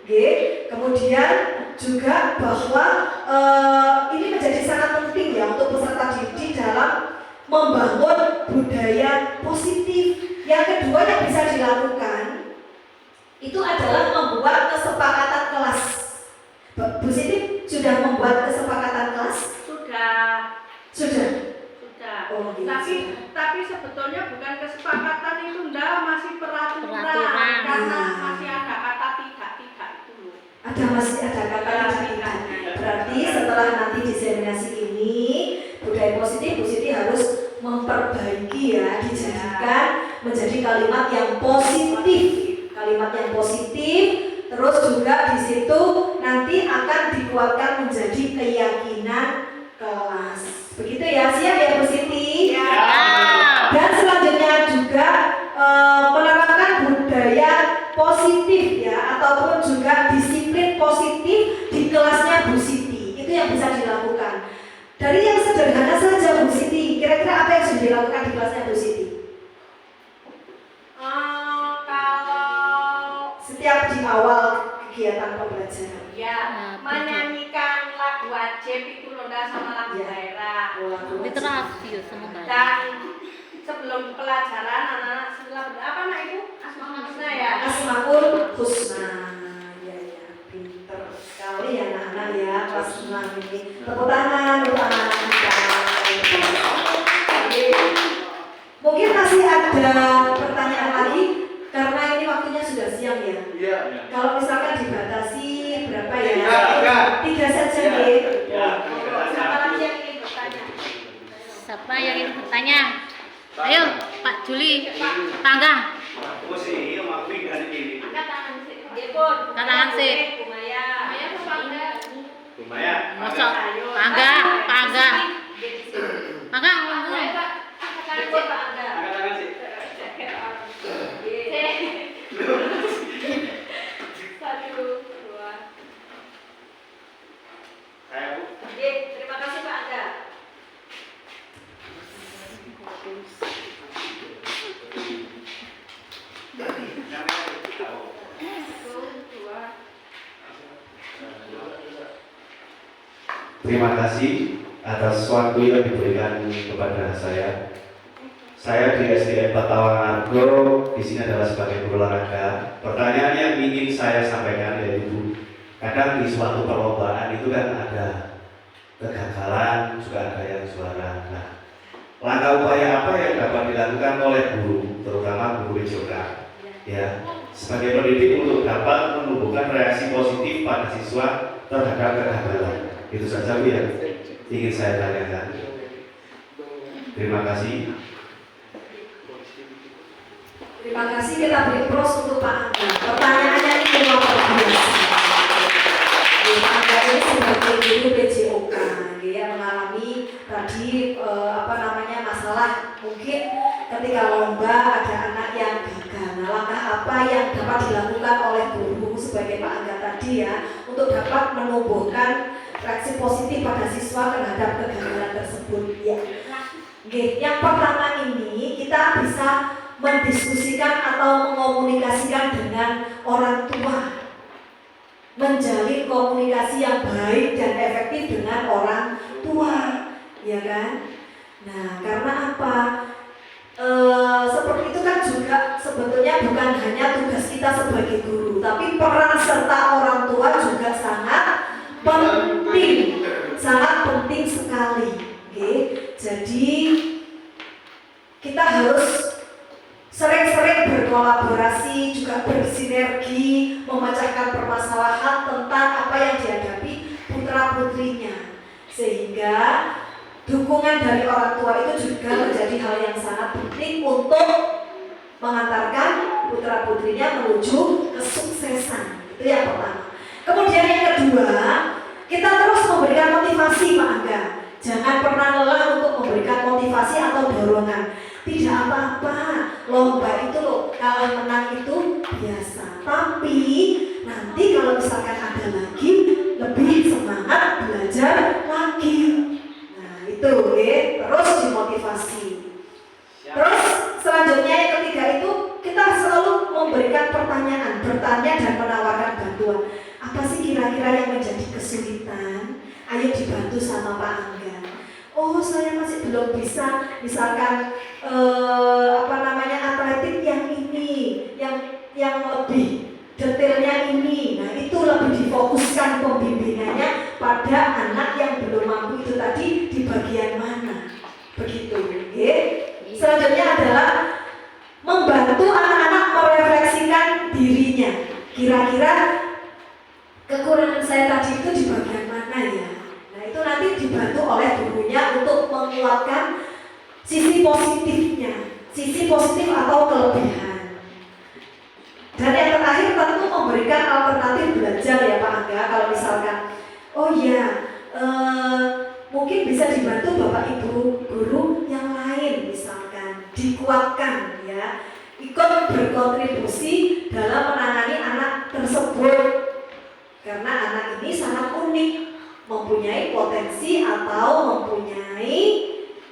Oke. Kemudian juga bahwa ini menjadi sangat penting ya untuk peserta didik dalam membangun budaya positif Yang kedua yang bisa dilakukan itu adalah membuat kesepakatan kelas. Bu Siti sudah membuat kesepakatan kelas? Sudah. Oh, gitu. Tapi sebetulnya bukan kesepakatan itu, masih peraturan. Peraturan. Karena masih ada kata tidak itu loh. Masih ada kata tidak. Berarti setelah nanti diseminasi ini budaya positif, Bu Siti harus memperbaiki ya, dijadikan menjadi kalimat yang positif. Kalimat yang positif, terus juga di situ nanti akan dikuatkan menjadi keyakinan kelas. Begitu ya, siap ya Bu Siti? Ya. Dan selanjutnya juga menerapkan budaya positif ya, ataupun juga disiplin positif di kelasnya Bu Siti. Itu yang bisa dilakukan. Dari yang sederhana saja Bu Siti, kira-kira apa yang sudah dilakukan di kelasnya Bu Siti? Kalau Setiap di awal kegiatan pembelajaran. ya menyanyikan lagu wajib itu loh, sama lagu Ya. daerah. Literasi ya semoga. Dan sebelum pelajaran anak-anak setelah apa nak itu Asmaul Husna ya. Asmaul Husna. Ya, pinter sekali ya anak-anak ya kelas 6 ini. Tepuk tangan untuk anak-anak kita. Mungkin masih ada pertanyaan lagi karena ini waktunya sudah siang ya. Iya. Kalau misalkan dibatasi berapa ya? Tiga. 3 saja ya. Siapa lagi yang ingin bertanya? Siapa yang ingin bertanya? Ayo, Pak Juli, Tangga. Aku sih, mau dari ini. Angkat tangan sih. Depon. Angkat tangan sih. Bu Maya. Maya apa enggak? Lumayan. Masuk. Tangga, Tangga. Tangga ngomong. Angkat tangan sih Pak Angga. Angkat tangan sih. Satu, dua. Saya Bu. Terima kasih Pak Angga. Terima kasih atas waktu yang diberikan kepada saya. Saya di SDN Patawangargo di sini adalah sebagai guru olahraga. Pertanyaan yang ingin saya sampaikan yaitu, kadang di suatu perlombaan itu kan ada kegagalan, juga ada yang juara. Nah, langkah upaya apa yang dapat dilakukan oleh guru, terutama guru BJK, ya, sebagai pendidik untuk dapat menumbuhkan reaksi positif pada siswa terhadap kegagalan? Itu saja Bu yang ingin saya tanyakan. Terima kasih. Terima kasih, kita beri pros untuk Pak Angga. Pertanyaannya ini luar biasa. Pak Angga ini sebagai guru PJOK ya, mengalami tadi masalah mungkin ketika lomba ada anak yang gagal. Nah, langkah apa yang dapat dilakukan oleh guru sebagai Pak Angga tadi ya untuk dapat menumbuhkan reaksi positif pada siswa terhadap kegagalan tersebut ya. Yang pertama ini kita bisa mendiskusikan atau mengomunikasikan dengan orang tua, menjalin komunikasi yang baik dan efektif dengan orang tua, ya kan? Nah, karena apa? Seperti itu kan juga sebetulnya bukan hanya tugas kita sebagai guru, tapi peran serta orang tua juga sangat penting sekali. Okay? Jadi kita harus sering-sering berkolaborasi, juga bersinergi, memecahkan permasalahan tentang apa yang dihadapi putra-putrinya, sehingga dukungan dari orang tua itu juga menjadi hal yang sangat penting untuk mengantarkan putra-putrinya menuju kesuksesan. Itu yang pertama. Kemudian yang kedua, kita terus memberikan motivasi Pak Angga. Jangan pernah lelah untuk memberikan motivasi atau dorongan. Tidak apa-apa, lomba itu loh, kalah menang itu biasa. Tapi nanti kalau misalkan ada lagi, lebih semangat belajar lagi. Nah itu ya, terus dimotivasi. Terus selanjutnya yang ketiga itu kita selalu memberikan pertanyaan, bertanya dan menawarkan bantuan. Apa sih kira-kira yang menjadi kesulitan? Ayo dibantu sama Pak Angga. Oh saya masih belum bisa, misalkan atletik ya Kira-kira kekurangan saya tadi itu di bagian mana ya? Nah itu nanti dibantu oleh gurunya untuk menguatkan sisi positifnya, sisi positif atau kelebihan. Dan yang terakhir tentu memberikan alternatif belajar ya Pak Angga. Kalau misalkan, oh iya, mungkin bisa dibantu Bapak Ibu guru yang lain misalkan, dikuatkan ya, ikut berkontribusi dalam menangani anak tersebut. Karena anak ini sangat unik, mempunyai potensi atau mempunyai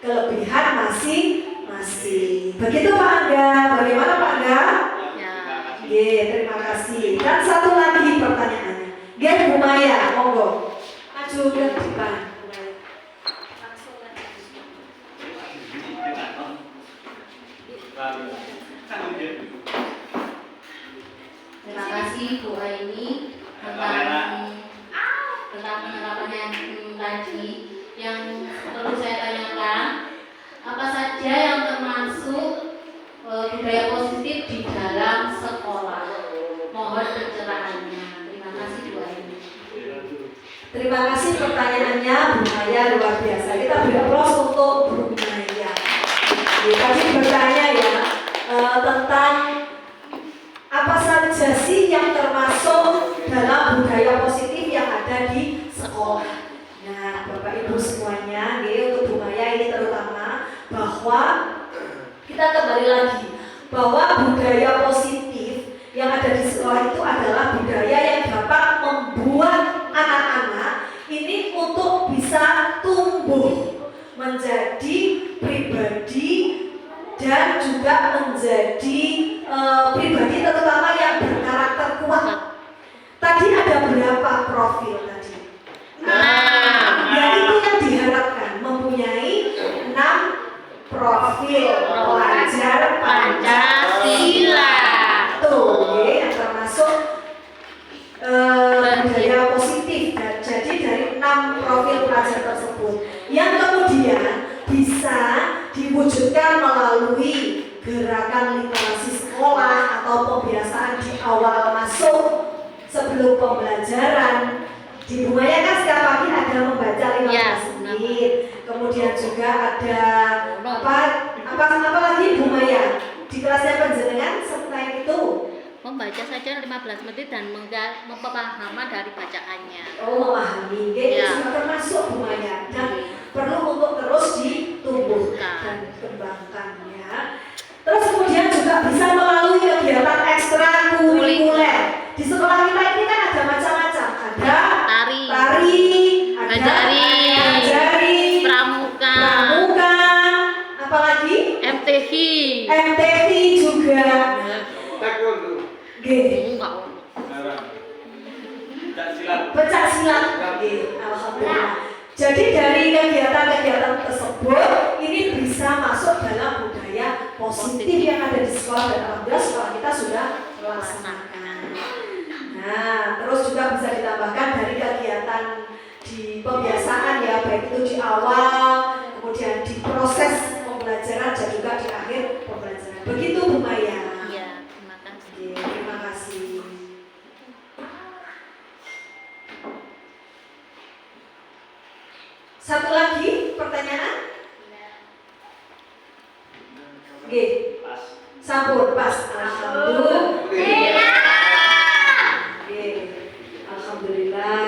kelebihan masing-masing. Begitu Pak Angga, bagaimana Pak Angga? Terima kasih. Dan satu lagi pertanyaannya. Bu Maya, monggo. Maju ke depan. Terima kasih Bu Aini tentang penerapan yang tadi. Yang perlu saya tanyakan, apa saja yang termasuk budaya positif di dalam sekolah? Mohon pencerahannya. Terima kasih Bu Aini. Terima kasih pertanyaannya Bu Maya, luar biasa. Kita beri aplaus untuk Bu Maya. Tadi bertanya ya tentang apa saja sih yang termasuk dalam budaya positif yang ada di sekolah. Nah, Bapak Ibu semuanya, untuk Bu Maya ini terutama bahwa kita kembali lagi bahwa budaya positif yang ada di sekolah itu adalah budaya yang dapat membuat anak-anak ini untuk bisa tumbuh menjadi pribadi dan juga menjadi pribadi terutama yang berkarakter kuat. Tadi ada berapa profil tadi? Itu yang diharapkan mempunyai 6 profil pelajar Pancasila. Tuh, yang termasuk budaya positif. Jadi dari 6 profil pelajar tersebut, yang kemudian bisa diwujudkan melalui gerakan literasi sekolah atau pembiasaan di awal masuk sebelum pembelajaran. Di Bu Maya kan setiap pagi ada membaca 15 menit. Kemudian juga ada apa lagi Bu Maya? Di kelasnya penjenengan selain itu membaca saja 15 menit dan pemahaman dari bacaannya. Oh, memahami. Itu juga termasuk Bu Maya dan perlu untuk terus ditumbuhkan dan dikembangkan ya. Terus kemudian juga bisa melalui kegiatan ekstrakurikuler. Di sekolah kita ini kan ada macam-macam. Ada tari, ada jari, pramuka, apalagi MTQ juga. Pencak silat. Alhamdulillah. Jadi dari kegiatan-kegiatan tersebut ini bisa masuk dalam budaya positif yang ada di sekolah dan alhamdulillah sekolah kita sudah melaksanakan. Nah, terus juga bisa ditambahkan dari kegiatan di pembiasaan ya, baik itu di awal, kemudian di proses pembelajaran dan juga di akhir pembelajaran. Begitu Bu Maya. Iya, terima kasih. Terima kasih. Satu lagi pertanyaan? Sampun pas. Alhamdulillah. Alhamdulillah.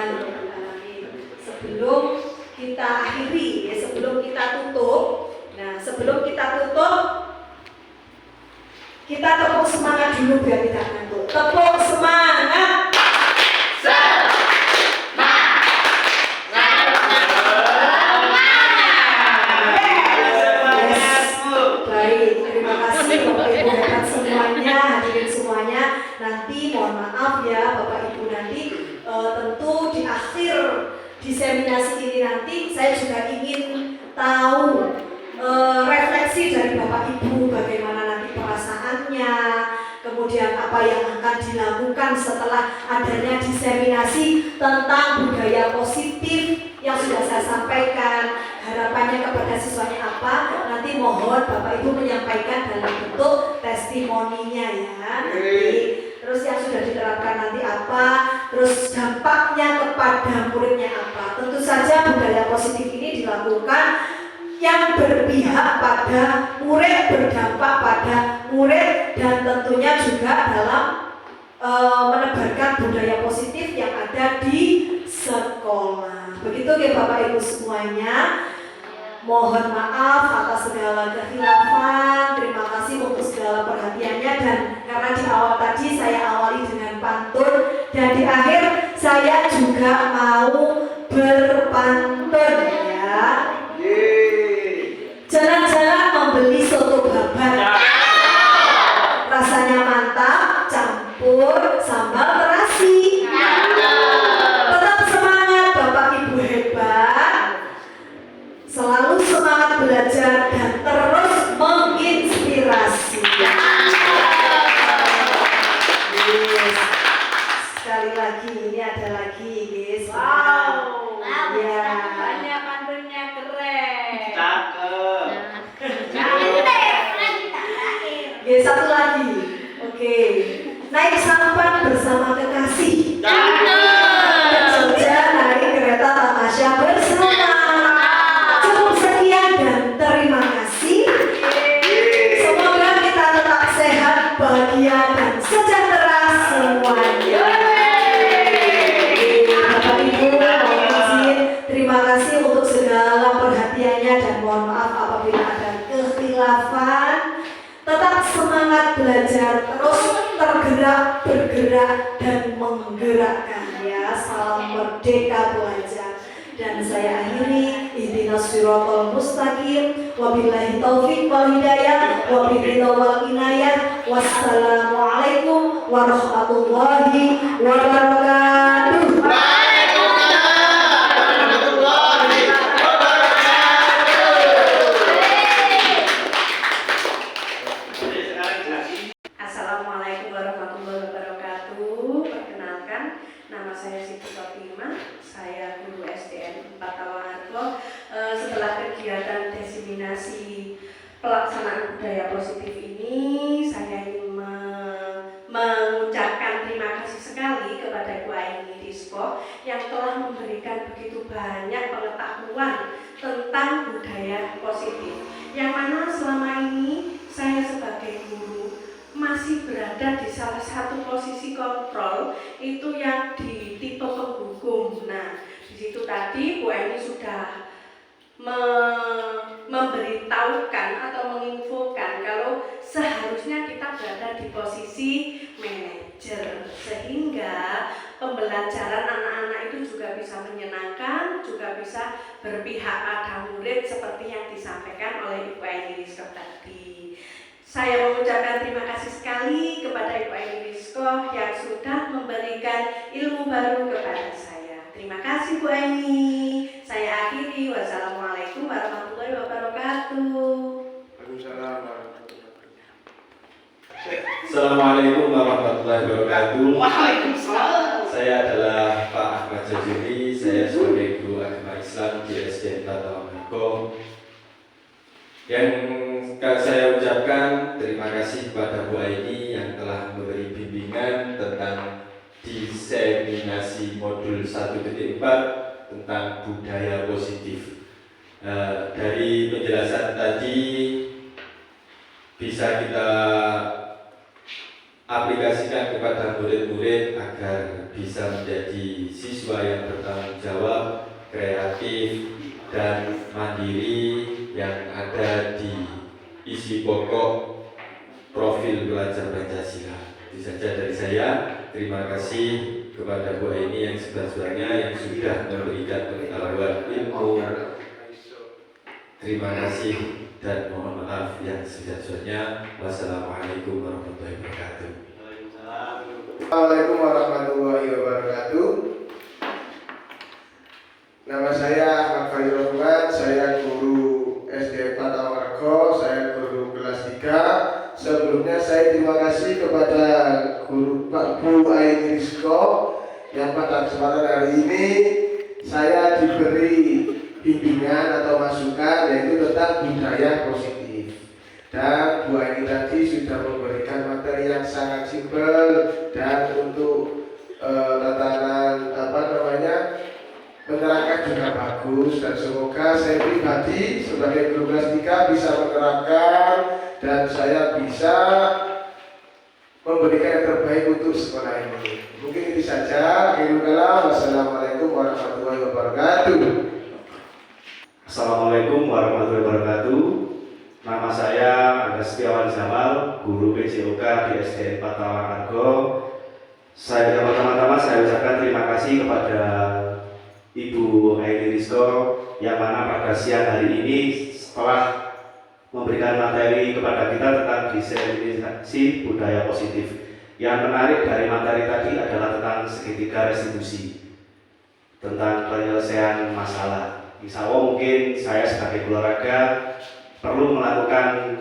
Sebelum kita akhiri, sebelum kita tutup. Nah, sebelum kita tutup, kita tepuk semangat dulu biar tidak ngantuk. Tepuk semangat. Nanti mohon maaf ya Bapak Ibu, nanti tentu di akhir diseminasi ini nanti saya juga ingin tahu refleksi dari Bapak Ibu, bagaimana nanti perasaannya, kemudian apa yang akan dilakukan setelah adanya diseminasi tentang budaya positif yang sudah saya sampaikan. Harapannya kepada siswanya apa, nanti mohon Bapak Ibu menyampaikan dalam bentuk testimoninya ya. Nanti terus yang sudah diterapkan positif ini dilakukan yang berpihak pada murid, berdampak pada murid, dan tentunya juga dalam menebarkan budaya positif yang ada di sekolah. Begitu ya Bapak Ibu semuanya. Mohon maaf atas segala kehilafan. Terima kasih untuk segala perhatiannya, dan karena di awal tadi saya awali dengan pantun, dan di akhir saya juga mau berpantun ya. Jalan-jalan membeli soto babat, rasanya mantap, campur sambal terasi. Tetap semangat Bapak Ibu hebat, selalu semangat belajar dan terus menginspirasi. Yes. Sekali lagi, ini ada lagi guys. Wow. Ya. Banyak pantunnya keren. Cakep. Yes, satu lagi. Oke. Naik sampan bersama kekasih. Kerja naik kereta Tamasya bersama. Cukup sekian dan terima kasih. Semoga kita tetap sehat, bahagia dan sejahtera semuanya. Bapak Ibu, mohon izin, terima kasih untuk segala perhatiannya, dan mohon maaf apabila ada kekhilafan. Tetap semangat belajar, terus tergerak, bergerak, dan menggerakkan ya. Salam merdeka belajar. Dan saya akhiri, ihdinas siratal mustaqim, wabillahi taufik wal hidayah, wabillahi wal inayah. Wassalamualaikum warahmatullahi wabarakatuh. Assalamualaikum warahmatullahi wabarakatuh. Perkenalkan, nama saya Siti Fatimah. Saya guru SDN 4 Tawangarto. Setelah kegiatan diseminasi pelaksanaan budaya positif ini, saya ingin mengucapkan terima kasih sekali kepada Bu Aini Rizko yang telah memberikan begitu banyak pengetahuan tentang budaya positif, yang mana selama ini saya sebagai guru masih berada di salah satu posisi kontrol, itu yang di tipe penghukum. Nah, di situ tadi Bu Aini sudah memberitahukan atau menginfokan kalau seharusnya kita berada di posisi manajer, sehingga pembelajaran anak-anak itu juga bisa menyenangkan, juga bisa berpihak pada murid seperti yang disampaikan oleh Ibu Aini Rizko tadi. Saya mengucapkan terima kasih sekali kepada Ibu Aini Rizko yang sudah memberikan ilmu baru kepada saya. Terima kasih Bu Aini. Saya akhiri. Wassalamualaikum warahmatullahi wabarakatuh. Waalaikumsalam warahmatullahi wabarakatuh. Assalamualaikum warahmatullahi wabarakatuh. Waalaikumsalam. Saya adalah Pak Ahmad Jazuli. Saya sebagai guru agama Islam di SDN Tawangarto. Yang saya ucapkan terima kasih kepada Bu Aini yang telah memberi bimbingan tentang diseminasi modul 1.4 tentang budaya positif. Dari penjelasan tadi bisa kita aplikasikan kepada murid-murid agar bisa menjadi siswa yang bertanggung jawab, kreatif, dan mandiri yang ada di isi pokok profil belajar Pancasila. Itu saja dari saya. Terima kasih kepada Bu Aini yang sebesar-besarnya yang sudah memberikan pengetahuan ilmu. Terima kasih dan mohon maaf yang sebesar-besarnya. Wassalamualaikum warahmatullahi wabarakatuh. Assalamualaikum warahmatullahi wabarakatuh. Nama saya Ahmad Fahir Rahman, saya guru SD Tawangarto, saya guru kelas 3. Sebelumnya saya terima kasih kepada guru Pak Bu Aini Rizko yang pada kesempatan hari ini saya diberi bimbingan atau masukan yaitu tentang budaya positif. Dan Bu Aini tadi sudah memberikan materi yang sangat simpel dan untuk tatanan menerangkan juga bagus, dan semoga saya pribadi sebagai guru kelas 3 bisa menerapkan dan saya bisa memberikan yang terbaik untuk sekolah ini. Mungkin itu saja. Wassalamualaikum warahmatullahi wabarakatuh. Assalamualaikum warahmatullahi wabarakatuh. Nama saya Angga Setiawan Jamal, guru PJOK di SDN Patawang Argo. Pertama-tama saya ucapkan terima kasih kepada Ibu Aini Rizko yang mana pada siang hari ini setelah memberikan materi kepada kita tentang diseminasi budaya positif. Yang menarik dari materi tadi adalah tentang segitiga restitusi, tentang penyelesaian masalah. Insya Allah mungkin saya sebagai keluarga perlu melakukan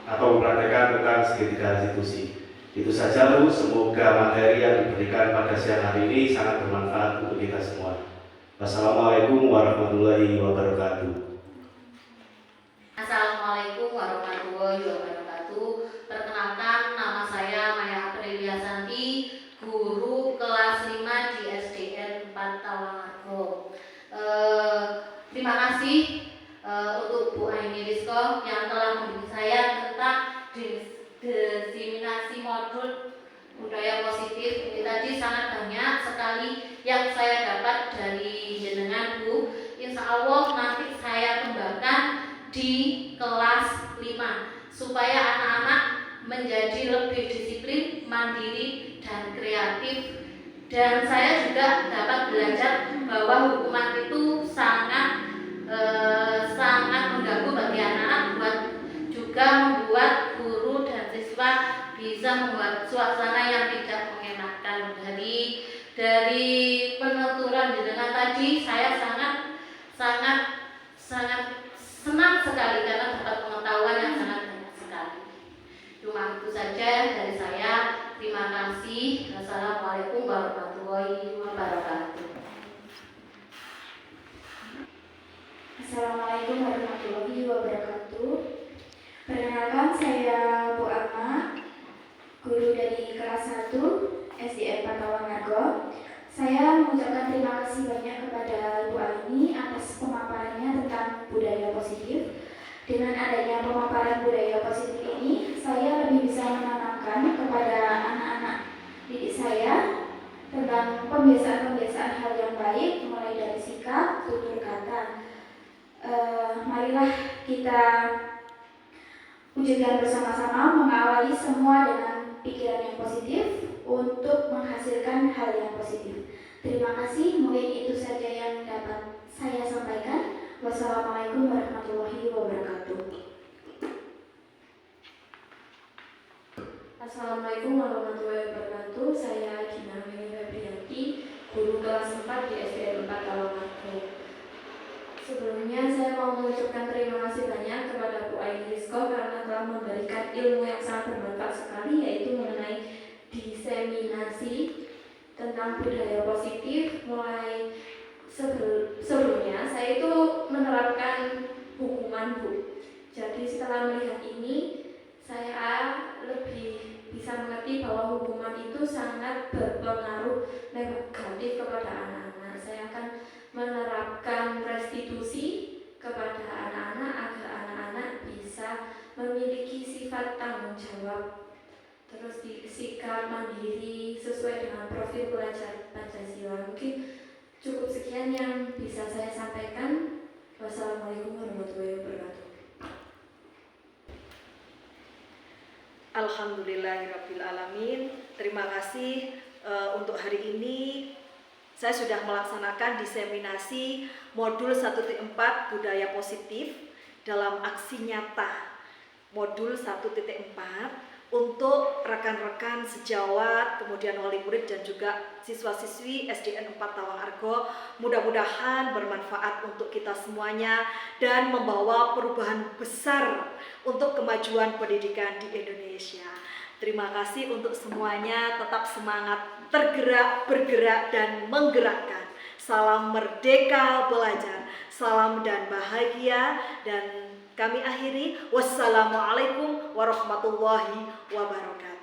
atau mempraktekkan tentang segitiga restitusi. Itu saja Bu, semoga materi yang diberikan pada siang hari ini sangat bermanfaat untuk kita semua. Wassalamualaikum warahmatullahi wabarakatuh. Assalamualaikum warahmatullahi wabarakatuh. Perkenalkan, nama saya Maya Aprilia Santi, guru kelas 5 di SDN 4 Tawangargo. Terima kasih untuk Bu Aini Rizko yang telah membimbing saya tentang diseminasi modul budaya positif. Ini tadi sangat banyak sekali yang saya dapat dari jenengan Bu. Insya Allah nanti saya kembangkan di kelas 5 supaya anak-anak menjadi lebih disiplin, mandiri, dan kreatif. Dan saya juga dapat belajar bahwa hukuman itu sangat mengganggu bagi anak-anak, juga membuat guru dan siswa bisa membuat suasana yang tidak mengenakan. Dari penuturan jenengan tadi saya sangat senang sekali karena dapat pengetahuan yang sangat banyak sekali. Cuma itu saja dari saya. Terima kasih. Wassalamualaikum warahmatullahi wabarakatuh. Assalamualaikum warahmatullahi wabarakatuh. Perkenalkan, saya Bu Alma, guru dari kelas 1 SDN Patawang Argo. Saya mengucapkan terima kasih banyak kepada Ibu Aini atas pemaparannya tentang budaya positif. Dengan adanya pemaparan budaya positif ini, saya lebih bisa menanamkan kepada anak-anak didik saya tentang pembiasaan-pembiasaan hal yang baik, mulai dari sikap, tutur kata. Marilah kita wujudkan bersama-sama, mengawali semua dengan pikiran yang positif untuk menghasilkan hal yang positif. Terima kasih, mungkin itu saja yang dapat saya sampaikan. Wassalamualaikum warahmatullahi wabarakatuh. Assalamualaikum warahmatullahi wabarakatuh. Saya Gina Mini Febrianti, guru kelas 4 di SDN 4 Tawangargo. Sebelumnya saya mau mengucapkan terima kasih banyak kepada Bu Aini Rizko karena telah memberikan ilmu yang sangat bermanfaat sekali, yaitu mengenai diseminasi tentang budaya positif. Mulai sebelumnya saya itu menerapkan hukuman Bu. Jadi setelah melihat ini, saya lebih bisa mengerti bahwa hukuman itu sangat berpengaruh negatif kepada anak-anak. Saya akan menerapkan restitusi kepada anak-anak agar anak-anak bisa memiliki sifat tanggung jawab, terus sikap mandiri sesuai dengan profil pelajar Pancasila. Mungkin cukup sekian yang bisa saya sampaikan. Wassalamualaikum warahmatullahi wabarakatuh. Alhamdulillahirabbil alamin. Terima kasih untuk hari ini. Saya sudah melaksanakan diseminasi modul 1.4 budaya positif dalam aksi nyata modul 1.4 untuk rekan-rekan sejawat, kemudian wali murid dan juga siswa-siswi SDN 4 Tawangargo. Mudah-mudahan bermanfaat untuk kita semuanya dan membawa perubahan besar untuk kemajuan pendidikan di Indonesia. Terima kasih untuk semuanya, tetap semangat, tergerak, bergerak, dan menggerakkan. Salam merdeka belajar, salam dan bahagia, dan kami akhiri. Wassalamualaikum warahmatullahi wabarakatuh.